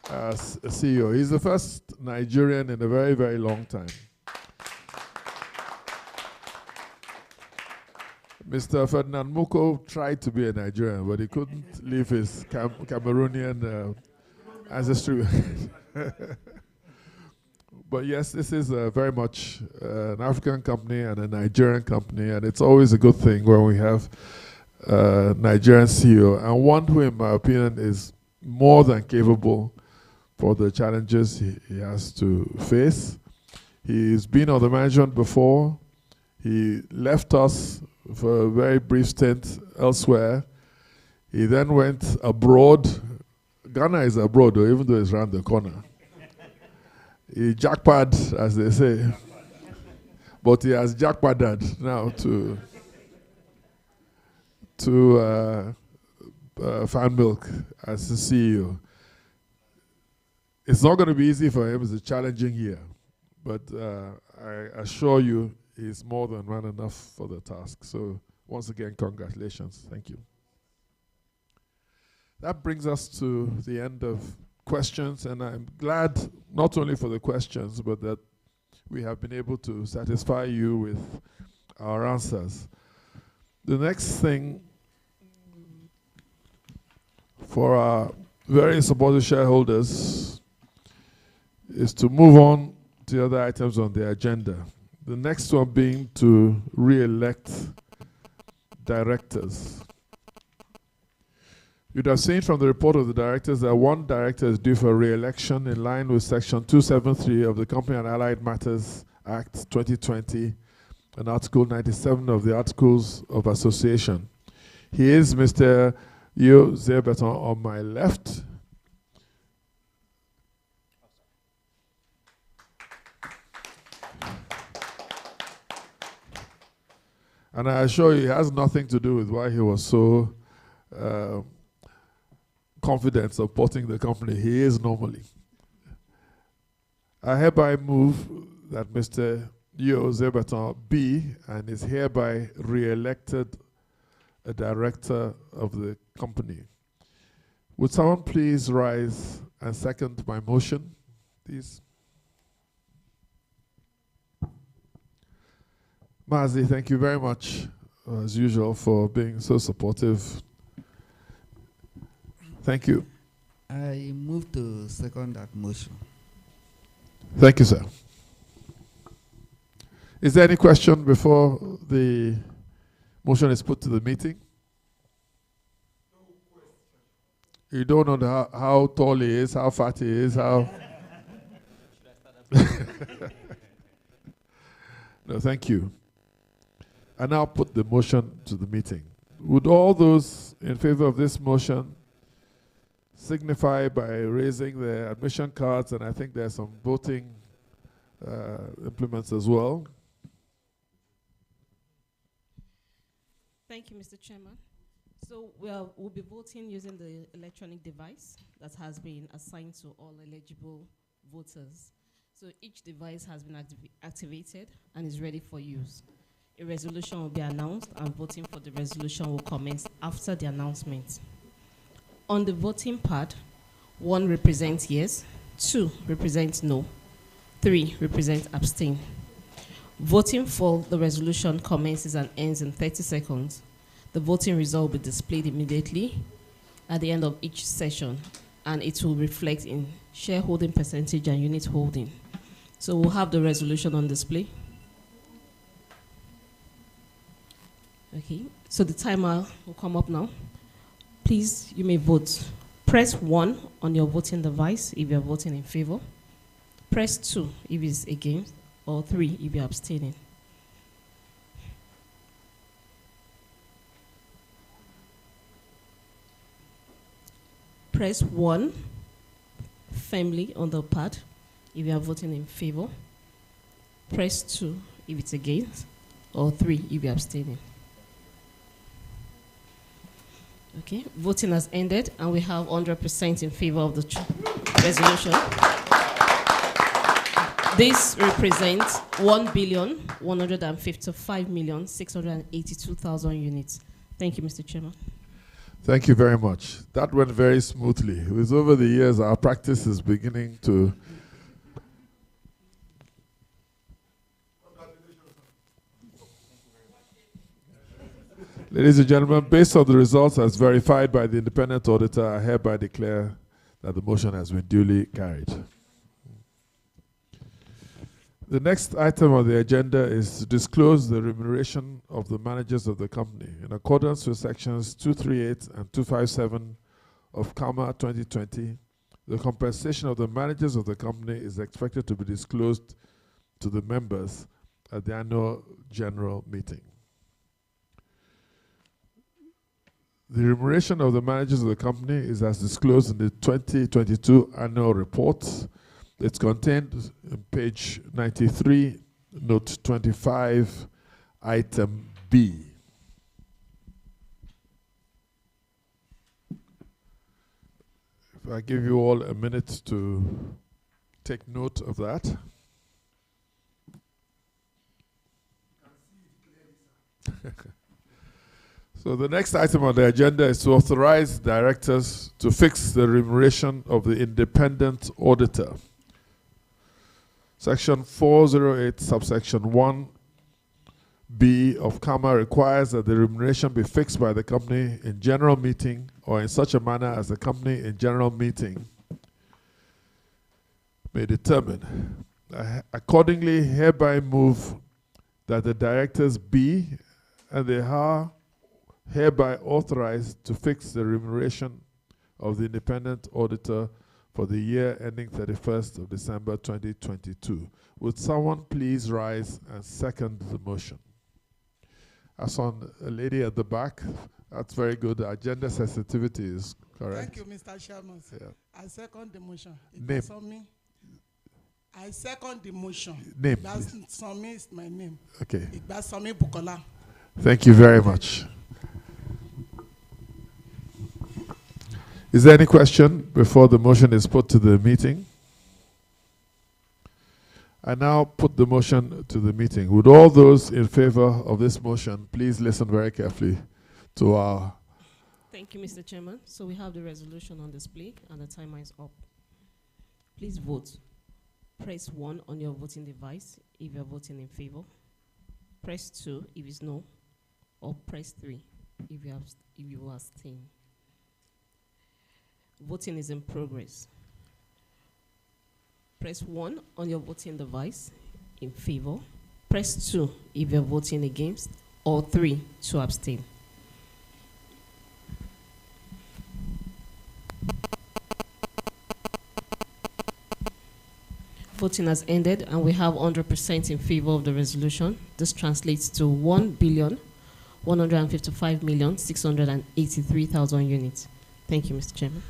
as a CEO. He's the first Nigerian in a very, very long time. Mr. Ferdinand Muko tried to be a Nigerian, but he couldn't leave his Cameroonian ancestry. But yes, this is very much an African company and a Nigerian company, and it's always a good thing when we have a Nigerian CEO, and one who, in my opinion, is more than capable for the challenges he has to face. He's been on the management before. He left us for a very brief stint elsewhere. He then went abroad. Ghana is abroad, though, even though it's around the corner. He jackpot, as they say. But he has jackpotted now to Fan Milk as the CEO. It's not going to be easy for him. It's a challenging year. but I assure you he's more than man enough for the task. So once again, congratulations. Thank you. That brings us to the end of questions, and I'm glad not only for the questions, but that we have been able to satisfy you with our answers. The next thing for our very supportive shareholders is to move on to the other items on the agenda. The next one being to re-elect directors. You'd have seen from the report of the directors that one director is due for re-election in line with Section 273 of the Company and Allied Matters Act 2020 and Article 97 of the Articles of Association. He is Mr. Eleyele Ibadan on my left. And I assure you, it has nothing to do with why he was so confident supporting the company. He is normally. I hereby move that Mr. Eleyele Ibadan be and is hereby re-elected a director of the company. Would someone please rise and second my motion, please? Mazi, thank you very much, as usual, for being so supportive. Thank you. I move to second that motion. Thank you, sir. Is there any question before the motion is put to the meeting? No question. You don't know how tall he is, how fat he is, how... No, thank you. I now put the motion to the meeting. Would all those in favor of this motion signify by raising their admission cards, and I think there's some voting implements as well. Thank you, Mr. Chairman. So we'll be voting using the electronic device that has been assigned to all eligible voters. So each device has been activated and is ready for use. A resolution will be announced, and voting for the resolution will commence after the announcement. On the voting pad, 1 represents yes, 2 represents no, 3 represents abstain. Voting for the resolution commences and ends in 30 seconds. The voting result will be displayed immediately at the end of each session, and it will reflect in shareholding percentage and unit holding. So we'll have the resolution on display. Okay, so the timer will come up now. Please, you may vote. Press 1 on your voting device if you're voting in favor. Press 2 if it's against, or 3 if you're abstaining. Press 1 firmly on the pad if you are voting in favor. Press 2 if it's against, or 3 if you're abstaining. Okay, voting has ended, and we have 100% in favor of the resolution. This represents 1,155,682,000 units. Thank you, Mr. Chairman. Thank you very much. That went very smoothly. It was over the years, our practice is beginning to... Ladies and gentlemen, based on the results as verified by the independent auditor, I hereby declare that the motion has been duly carried. The next item on the agenda is to disclose the remuneration of the managers of the company. In accordance with sections 238 and 257 of CAMA 2020, the compensation of the managers of the company is expected to be disclosed to the members at the annual general meeting. The remuneration of the managers of the company is as disclosed in the 2022 annual report. It's contained in page 93, note 25, item B. If I give you all a minute to take note of that. So the next item on the agenda is to authorize directors to fix the remuneration of the independent auditor. Section 408, subsection 1B of CAMA requires that the remuneration be fixed by the company in general meeting or in such a manner as the company in general meeting may determine. I accordingly hereby move that the directors be and they are hereby authorized to fix the remuneration of the independent auditor for the year ending 31st of December 2022. Would someone please rise and second the motion? I saw a lady at the back. That's very good. The agenda sensitivity is correct. Thank you, Mr. Chairman. Yeah. I second the motion. Name. I second the motion. Name. Igbasomi is my name. Okay. Igbasomi Bukola. Thank you very much. Is there any question before the motion is put to the meeting? I now put the motion to the meeting. Would all those in favor of this motion please listen very carefully to our... Thank you, Mr. Chairman. So we have the resolution on display and the timer is up. Please vote. Press 1 on your voting device if you're voting in favor. Press 2 if it's no, or press 3 if you abstain. Voting is in progress. Press 1 on your voting device in favor. Press 2 if you're voting against, or 3 to abstain. Voting has ended and we have 100% in favor of the resolution. This translates to 1,155,683,000 units. Thank you, Mr. Chairman.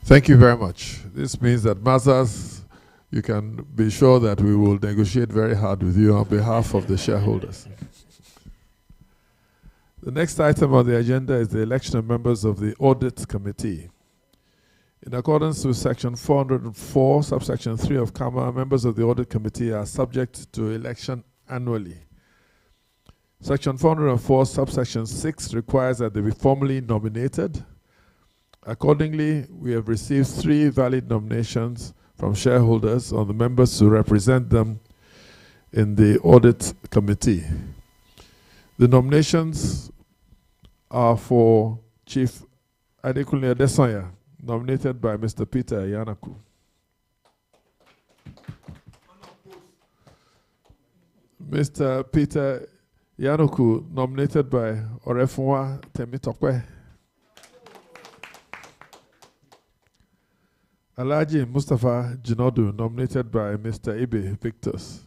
Thank you very much. This means that Mazars, you can be sure that we will negotiate very hard with you on behalf of the shareholders. The next item on the agenda is the election of members of the Audit Committee. In accordance with Section 404, subsection 3 of CAMA, members of the Audit Committee are subject to election annually. Section 404, subsection 6 requires that they be formally nominated. Accordingly, we have received 3 valid nominations from shareholders on the members to represent them in the Audit Committee. The nominations are for Chief Adekunle Adesanya, nominated by Mr. Peter Yanaku. Mr. Peter Yanaku, nominated by Orefunwa Temitokwe. Alhaji Mustafa Jinodu, nominated by Mr. Ibe Victus.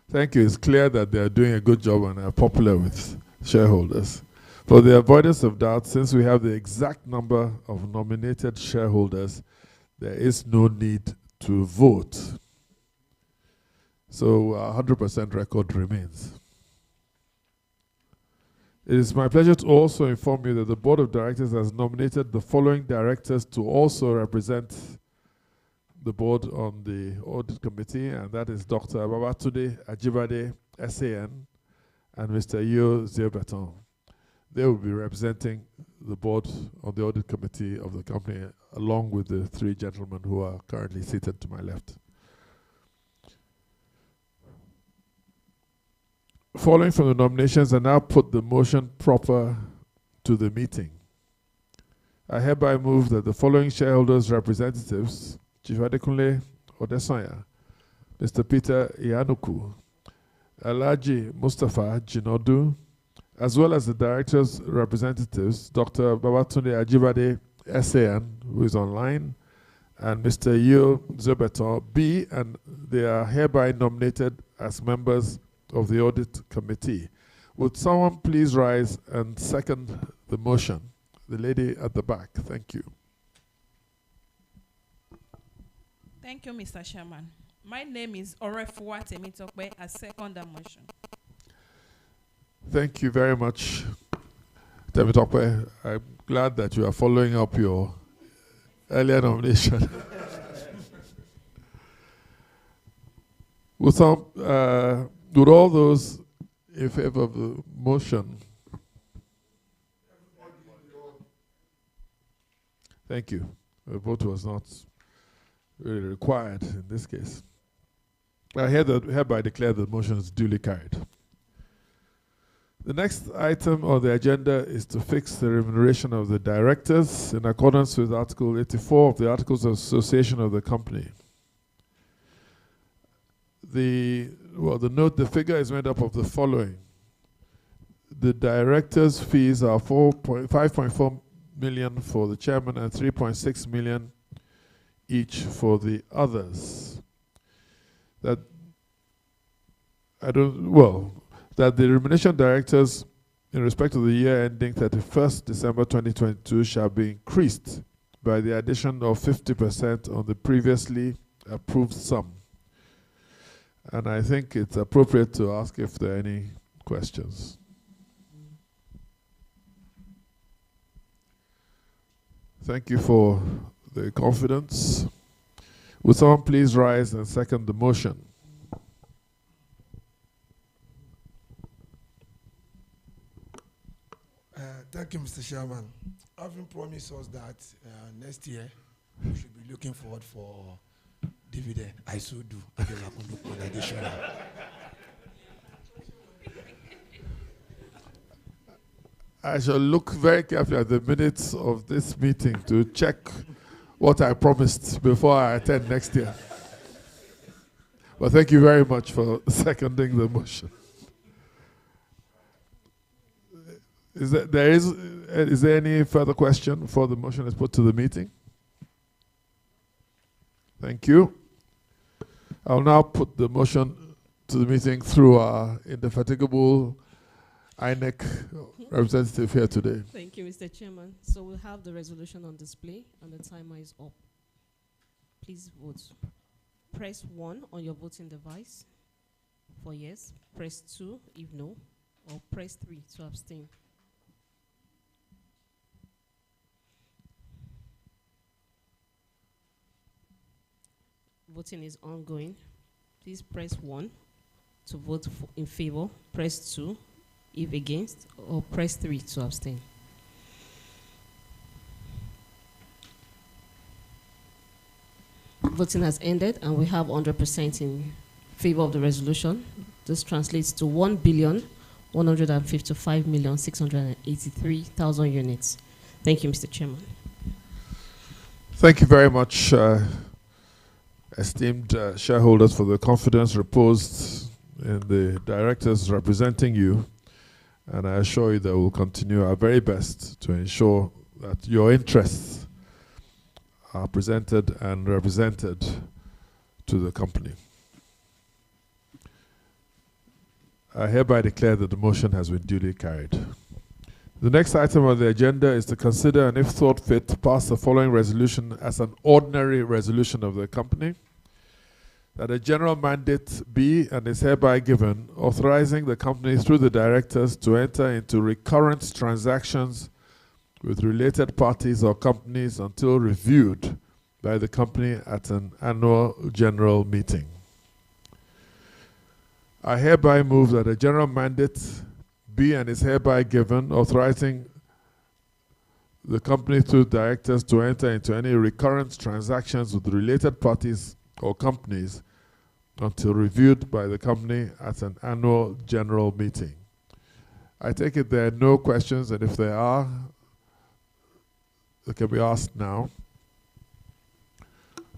Thank you. It's clear that they are doing a good job and are popular with shareholders. For the avoidance of doubt, since we have the exact number of nominated shareholders, there is no need to vote. So 100% record remains. It is my pleasure to also inform you that the Board of Directors has nominated the following directors to also represent the board on the Audit Committee, and that is Dr. Babatunde Ajibade, SAN, and Mr. Oyo State. They will be representing the board on the Audit Committee of the company, along with the 3 gentlemen who are currently seated to my left. Following from the nominations, I now put the motion proper to the meeting. I hereby move that the following shareholders' representatives, Chief Adekunle Adesanya, Mr. Peter Yanuku, Alhaji Mustafa Jinodu, as well as the directors' representatives, Dr. Babatunde Ajibade, SAN, who is online, and Mr. Oyo State, B, and they are hereby nominated as members of the Audit Committee. Would someone please rise and second the motion? The lady at the back. Thank you. Thank you, Mr. Chairman. My name is Orefunwa Temitokwe. I second the motion. Thank you very much, Temitokwe. I'm glad that you are following up your earlier nomination. Would all those in favor of the motion? Thank you. A vote was not really required in this case. I hereby declare the motion is duly carried. The next item on the agenda is to fix the remuneration of the directors in accordance with Article 84 of the Articles of Association of the company. The figure is made up of the following. The directors' fees are 5.4 million for the chairman and 3.6 million each for the others. That the remuneration directors in respect of the year ending 31st December 2022 shall be increased by the addition of 50% on the previously approved sum. And I think it's appropriate to ask if there are any questions. Thank you for the confidence. Would someone please rise and second the motion? Thank you, Mr. Chairman. Having promised us that next year we should be looking forward for dividend, I so do. I shall look very carefully at the minutes of this meeting to check what I promised before I attend next year. But thank you very much for seconding the motion. Is there any further question before the motion is put to the meeting? Thank you. I'll now put the motion to the meeting through our indefatigable INEC representative here today. Thank you, Mr. Chairman. So we'll have the resolution on display and the timer is up. Please vote. Press 1 on your voting device for yes, press 2 if no, or press 3 to abstain. Voting is ongoing. Please press 1 to vote in favor, press 2 if against, or press 3 to abstain. Voting has ended and we have 100% in favor of the resolution. This translates to 1,155,683,000 units. Thank you, Mr. Chairman. Thank you very much, esteemed shareholders, for the confidence reposed in the directors representing you. And I assure you that we'll continue our very best to ensure that your interests are presented and represented to the company. I hereby declare that the motion has been duly carried. The next item on the agenda is to consider and, if thought fit, pass the following resolution as an ordinary resolution of the company. That a general mandate be and is hereby given, authorizing the company through the directors to enter into recurrent transactions with related parties or companies until reviewed by the company at an annual general meeting. I hereby move that a general mandate be and is hereby given, authorizing the company through directors to enter into any recurrent transactions with related parties or companies until reviewed by the company at an annual general meeting. I take it there are no questions, and if there are, they can be asked now.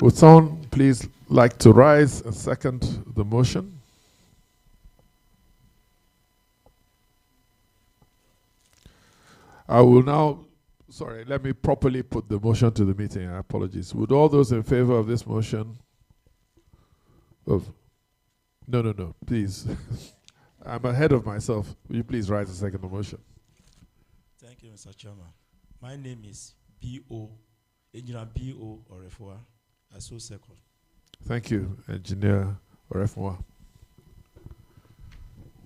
Would someone please like to rise and second the motion? I will now, let me properly put the motion to the meeting. Apologies. Would all those in favor of this motion? No, please. I'm ahead of myself. Will you please rise and second the motion? Thank you, Mr. Chairman. My name is Engineer B.O. Orefua. I so second. Thank you, Engineer Orefua.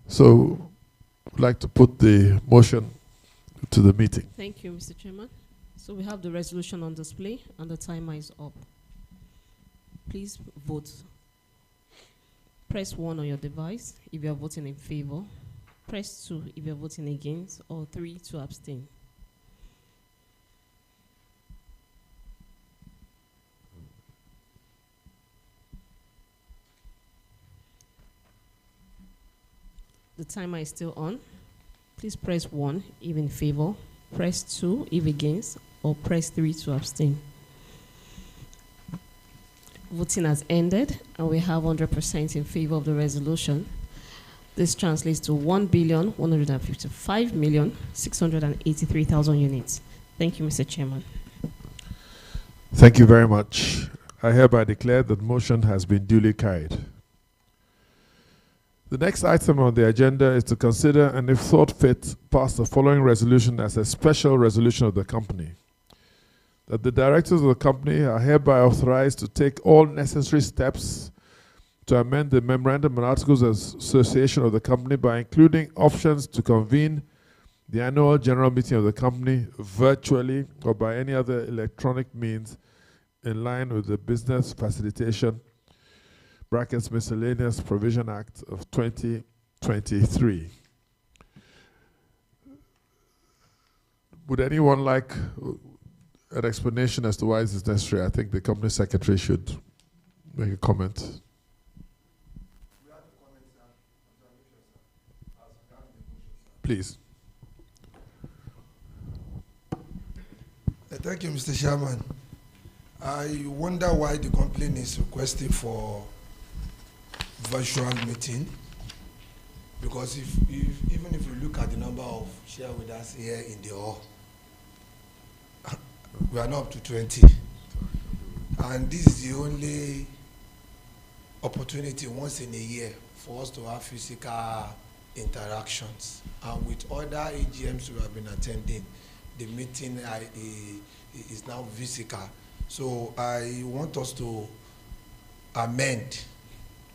So, I'd like to put the motion to the meeting. Thank you, Mr. Chairman. So we have the resolution on display and the timer is up. Please vote. Press 1 on your device if you are voting in favor. Press 2 if you are voting against, or 3 to abstain. The timer is still on. Please press 1 if in favor, press 2 if against, or press 3 to abstain. Voting has ended, and we have 100% in favor of the resolution. This translates to 1,155,683,000 units. Thank you, Mr. Chairman. Thank you very much. I hereby declare that the motion has been duly carried. The next item on the agenda is to consider and, if thought fit, pass the following resolution as a special resolution of the company. That the directors of the company are hereby authorized to take all necessary steps to amend the Memorandum and Articles of Association of the company by including options to convene the annual general meeting of the company virtually or by any other electronic means in line with the Business Facilitation (Miscellaneous Provision Act of 2023. Would anyone like an explanation as to why this is necessary? I think the company secretary should make a comment. Please. Thank you, Mr. Chairman. I wonder why the company is requesting for virtual meeting, because even if you look at the number of shareholders here in the hall, we are not up to 20, and this is the only opportunity once in a year for us to have physical interactions. And with other AGMs we have been attending, the meeting is now physical. So I want us to amend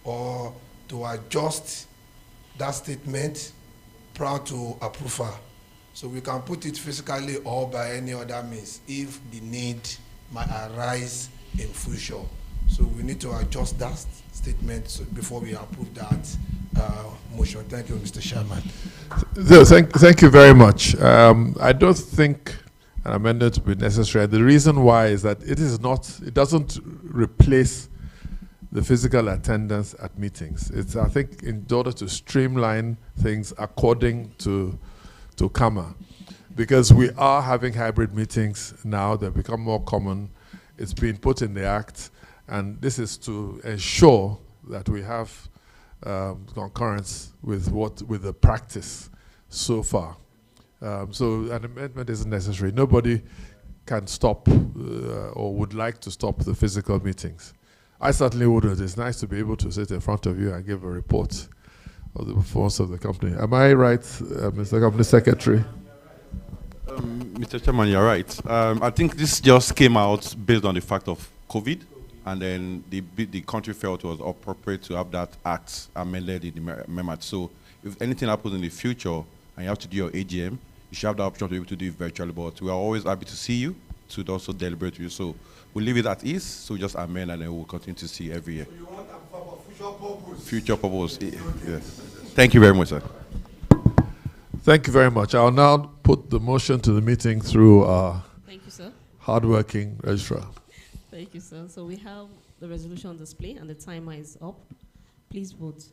or to adjust that statement prior to approval, so we can put it physically or by any other means if the need might arise in future. So we need to adjust that statement before we approve that motion. Thank you, Mr. Chairman. Thank you very much. I don't think an amendment will be necessary. The reason why is that it doesn't replace the physical attendance at meetings. It's, I think, in order to streamline things according to CAMA, because we are having hybrid meetings now. They've become more common. It's been put in the Act, and this is to ensure that we have concurrence with the practice so far. So an amendment isn't necessary. Nobody can stop or would like to stop the physical meetings. I certainly wouldn't. It's nice to be able to sit in front of you and give a report of the performance of the company. Am I right, Mr. Company Secretary? Mr. Chairman, you're right. I think this just came out based on the fact of COVID, and then the country felt it was appropriate to have that act amended in the MEMAT. So if anything happens in the future and you have to do your AGM, you should have the option to be able to do it virtually. But we are always happy to see you, to also deliberate with you. So we'll leave it at ease, so we just amend, and then we'll continue to see every year. So you want that for future purpose? Future purpose, yes. Thank you very much, sir. Thank you very much. I'll now put the motion to the meeting through our Thank you, sir. hardworking registrar. Thank you, sir. So we have the resolution on display, and the timer is up. Please vote.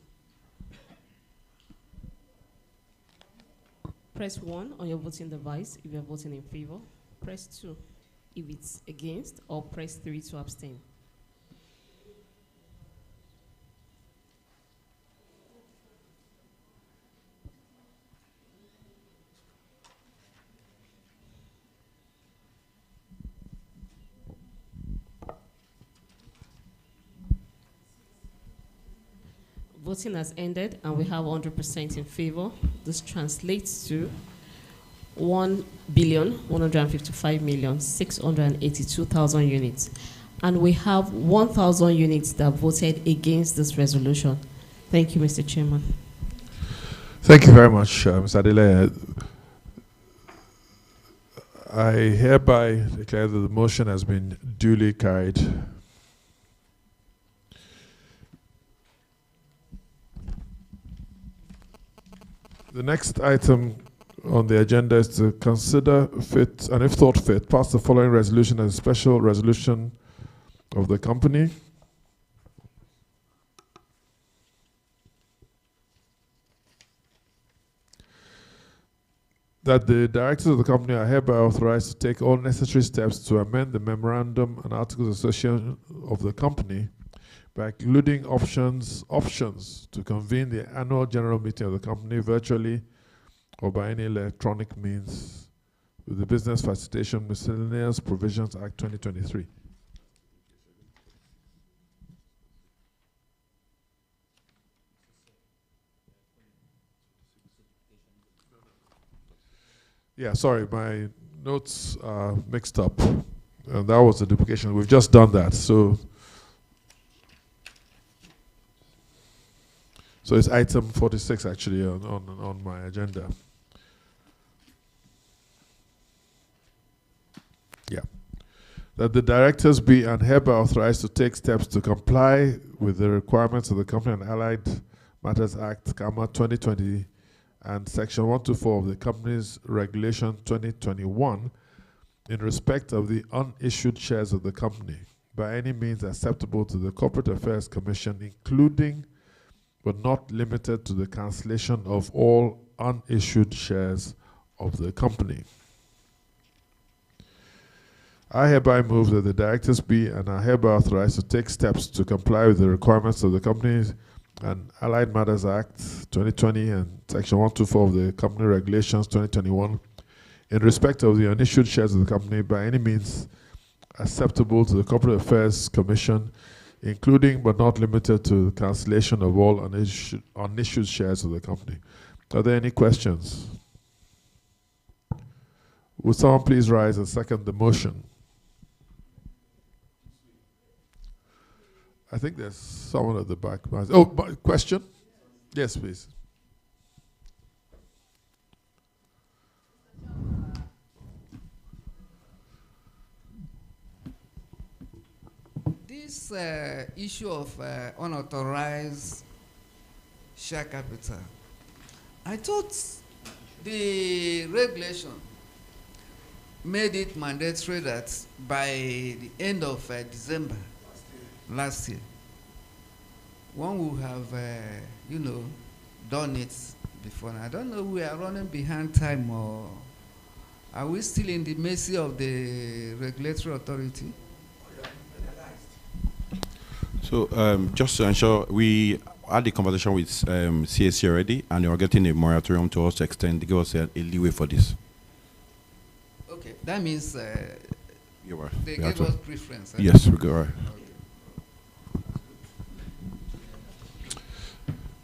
Press 1 on your voting device if you're voting in favor. Press 2 if it's against, or press 3 to abstain. Voting has ended, and we have 100% in favor. This translates to 1,155,682,000 units. And we have 1,000 units that voted against this resolution. Thank you, Mr. Chairman. Thank you very much, Mr. Eleyele. I hereby declare that the motion has been duly carried. The next item on the agenda is to consider fit, and if thought fit, pass the following resolution as a special resolution of the company. That the directors of the company are hereby authorized to take all necessary steps to amend the memorandum and articles of association of the company by including options to convene the annual general meeting of the company virtually or by any electronic means with the Business Facilitation Miscellaneous Provisions Act 2023. Yeah, sorry, my notes are mixed up. And that was the duplication. We've just done that. So it's item 46 actually on my agenda. Yeah. That the directors be and hereby authorized to take steps to comply with the requirements of the Company and Allied Matters Act, CAMA 2020, and Section 124 of the Company's Regulation 2021 in respect of the unissued shares of the company by any means acceptable to the Corporate Affairs Commission, including but not limited to the cancellation of all unissued shares of the company. I hereby move that the directors be and are hereby authorized to take steps to comply with the requirements of the Company and Allied Matters Act 2020 and Section 124 of the Company Regulations 2021 in respect of the unissued shares of the company by any means acceptable to the Corporate Affairs Commission, including but not limited to the cancellation of all unissued shares of the company. Are there any questions? Would someone please rise and second the motion? I think there's someone at the back. Oh, question? Yes, please. This issue of unauthorized share capital, I thought the regulation made it mandatory that by the end of December last year, one would have, done it before. Now, I don't know, we are running behind time, or are we still in the mercy of the regulatory authority? So just to ensure, we had the conversation with CAC already, and they are getting a moratorium to also extend, to give us a leeway for this. Okay, that means they gave us preference. Yes, we go right.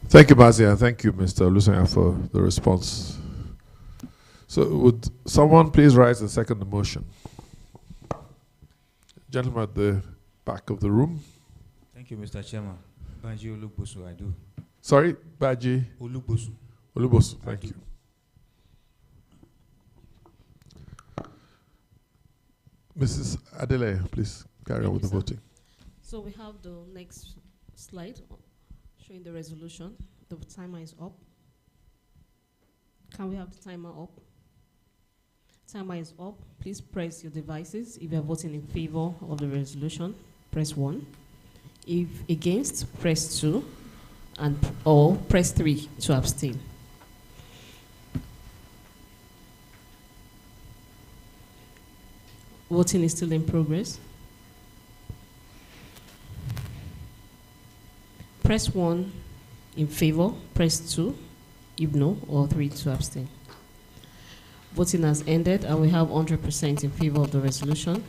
Thank you, Mazia. Thank you, Mr. Lusanya, for the response. So would someone please rise and second the motion? Gentleman at the back of the room. Thank you, Mr. Chairman. Baji Olubosu, I do. Sorry, Baji? Olubosu. Olubosu, thank you. Mrs. Eleyele, please carry on with the voting. So we have the next slide showing the resolution. The timer is up. Can we have the timer up? Timer is up. Please press your devices. If you are voting in favor of the resolution, press 1. If against, press 2, or press 3 to abstain. Voting is still in progress. Press 1 in favor, press 2 if no, or 3 to abstain. Voting has ended, and we have 100% in favor of the resolution.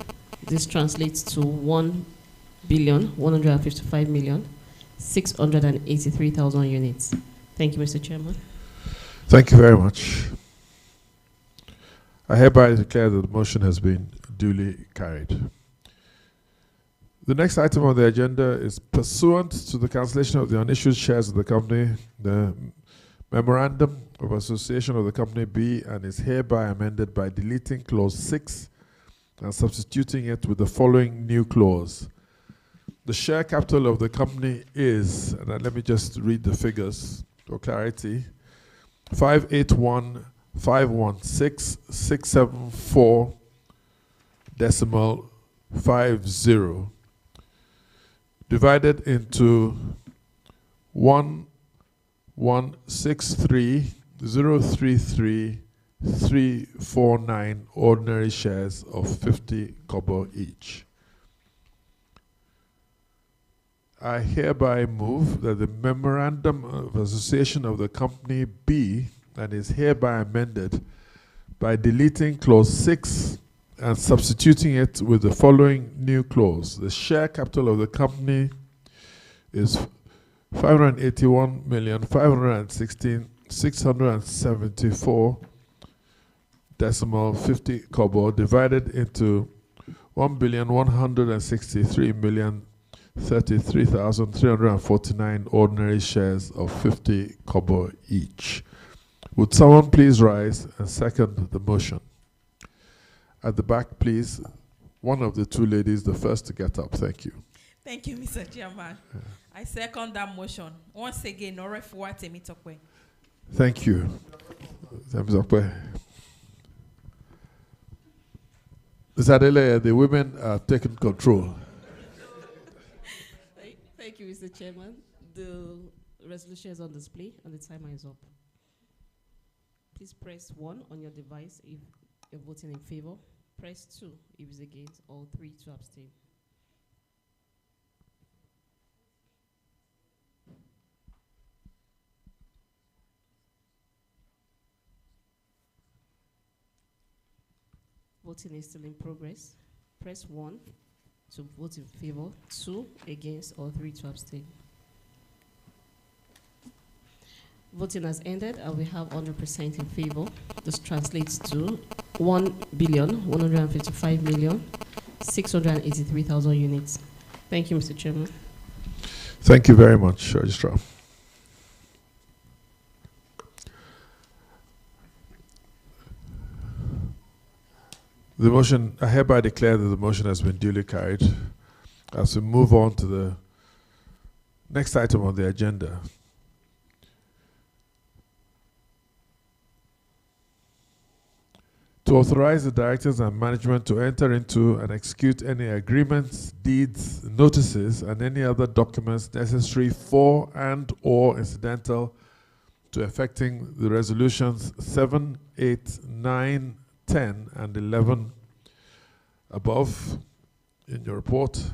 This translates to 1,155,683,000 units. Thank you, Mr. Chairman. Thank you very much. I hereby declare that the motion has been duly carried. The next item on the agenda is pursuant to the cancellation of the unissued shares of the company, the Memorandum of Association of the company be and is hereby amended by deleting clause 6 and substituting it with the following new clause. The share capital of the company is, and let me just read the figures for clarity, 581,516,674 decimal 50, divided into 1,163,033,349 ordinary shares of 50 kobo each. I hereby move that the Memorandum of Association of the Company be and is hereby amended by deleting clause 6 and substituting it with the following new clause. The share capital of the company is 581,516,674 decimal 50 kobo, divided into 1,163,033,349 ordinary shares of 50 kobo each. Would someone please rise and second the motion? At the back, please. One of the two ladies, the first to get up. Thank you. Thank you, Mr. Chairman. Yeah. I second that motion. Once again, Orefuwa Temitokwe. Thank you. Ms. Eleyele, the women are taking control. Thank you, Mr. Chairman. The resolution is on display and the timer is up. Please press 1 on your device if you're voting in favor. Press 2 if it's against, or 3 to abstain. Voting is still in progress. Press 1 to vote in favor, 2 against, or 3 to abstain. Voting has ended and we have 100% in favor. This translates to 1,155,683,000 units. Thank you, Mr. Chairman. Thank you very much, Registrar. The motion, I hereby declare that the motion has been duly carried. As we move on to the next item on the agenda, to authorize the directors and management to enter into and execute any agreements, deeds, notices, and any other documents necessary for and or incidental to effecting the resolutions 7, 8, 9, 10, and 11 above in your report.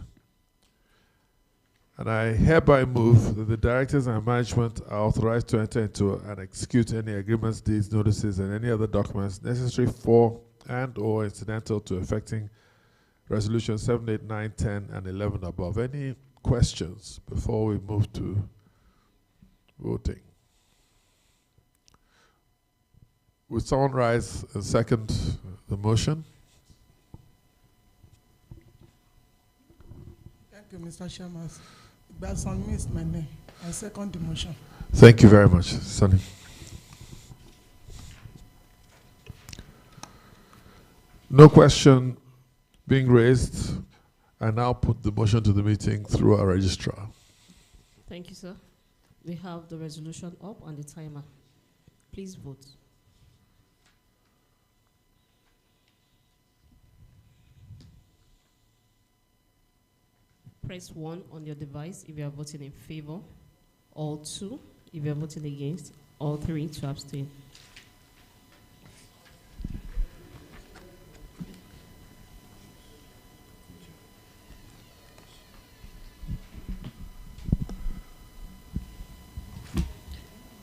And I hereby move that the directors and management are authorized to enter into and execute any agreements, deeds, notices, and any other documents necessary for and or incidental to effecting resolutions 7, 8, 9, 10, and 11 above. Any questions before we move to voting? Would someone rise and second the motion? Thank you, Mr. Chairman. Sonny is my name. I second the motion. Thank you very much, Sonny. No question being raised. I now put the motion to the meeting through our registrar. Thank you, sir. We have the resolution up on the timer. Please vote. Press 1 on your device if you are voting in favor, or 2 if you are voting against, or 3 to abstain.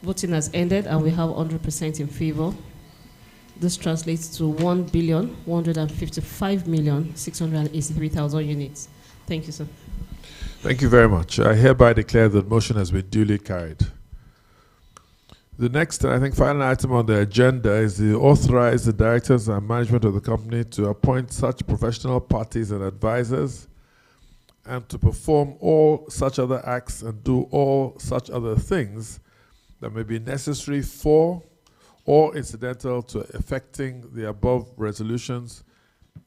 Voting has ended and we have 100% in favor. This translates to 1,155,683,000 units. Thank you, sir. Thank you very much. I hereby declare that motion has been duly carried. The next, I think, final item on the agenda is to authorize the directors and management of the company to appoint such professional parties and advisors and to perform all such other acts and do all such other things that may be necessary for or incidental to effecting the above resolutions,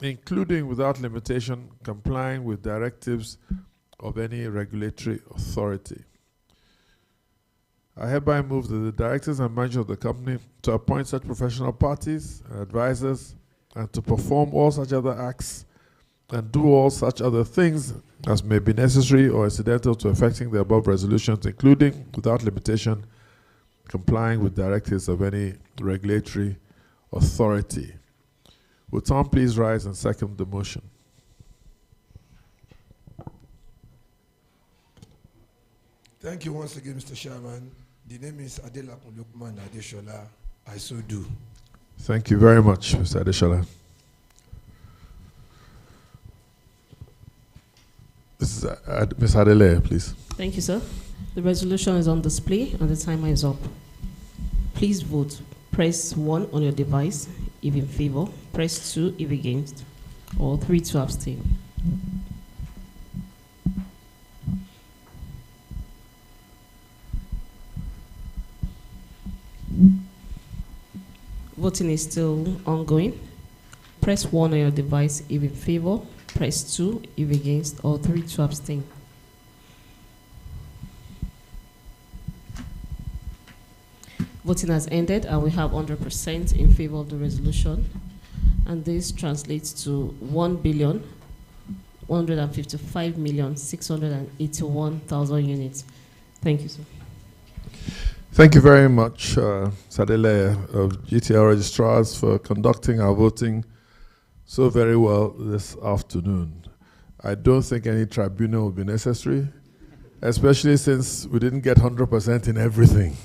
including without limitation complying with directives of any regulatory authority. I hereby move that the directors and managers of the company to appoint such professional parties and advisors and to perform all such other acts and do all such other things as may be necessary or incidental to effecting the above resolutions, including, without limitation, complying with directives of any regulatory authority. Would Tom please rise and second the motion? Thank you once again, Mr. Chairman. The name is Eleyele Ibadan. I so do. Thank you very much, Mr. Adeshola. Ms. Eleyele, please. Thank you, sir. The resolution is on display and the timer is up. Please vote. Press 1 on your device if in favor, press 2 if against, or 3 to abstain. Voting is still ongoing. Press 1 on your device if in favor, press 2 if against, or 3 to abstain. Voting has ended and we have 100% in favor of the resolution. And this translates to 1,155,681,000 units. Thank you, sir. Thank you very much, Eleyele of GTL Registrars, for conducting our voting so very well this afternoon. I don't think any tribunal will be necessary, especially since we didn't get 100% in everything.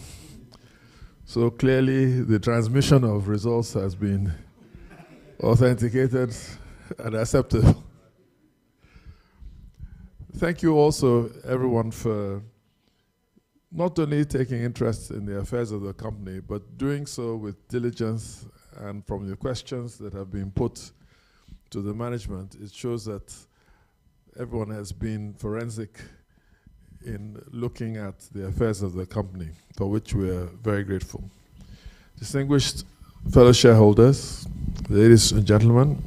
So clearly, the transmission of results has been authenticated and acceptable. Thank you also, everyone, for not only taking interest in the affairs of the company, but doing so with diligence, and from the questions that have been put to the management, it shows that everyone has been forensic in looking at the affairs of the company, for which we are very grateful. Distinguished fellow shareholders, ladies and gentlemen,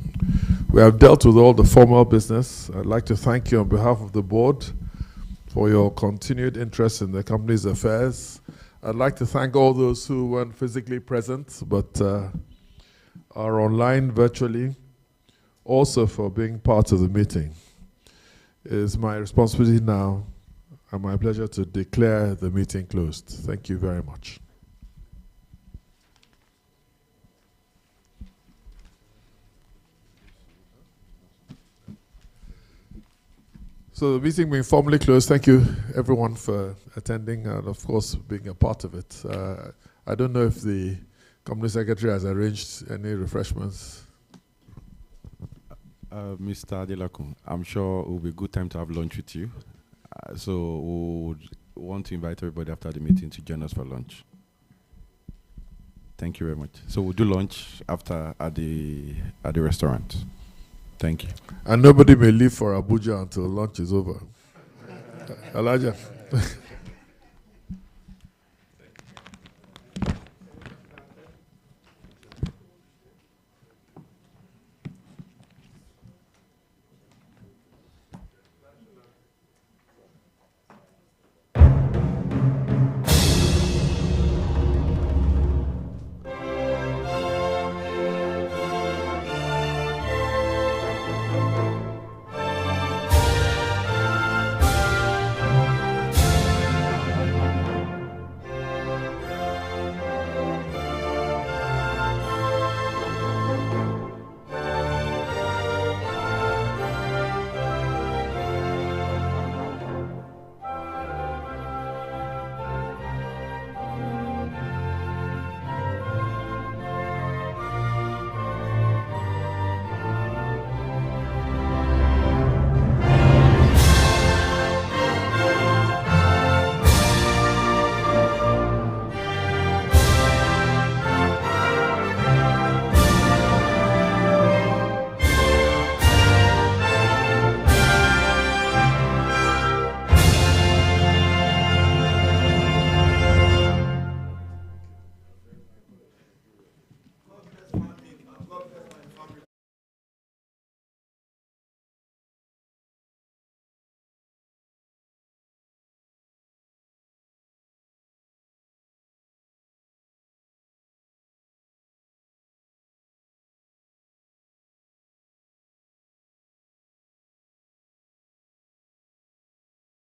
we have dealt with all the formal business. I'd like to thank you on behalf of the board for your continued interest in the company's affairs. I'd like to thank all those who weren't physically present but are online virtually, also for being part of the meeting. It is my responsibility now and my pleasure to declare the meeting closed. Thank you very much. So the meeting being formally closed, thank you everyone for attending and of course being a part of it. I don't know if the company secretary has arranged any refreshments. Mr. Adelakun, I'm sure it will be a good time to have lunch with you. So we would want to invite everybody after the meeting to join us for lunch. Thank you very much. So we'll do lunch after at the restaurant. Thank you. And nobody may leave for Abuja until lunch is over. Elijah.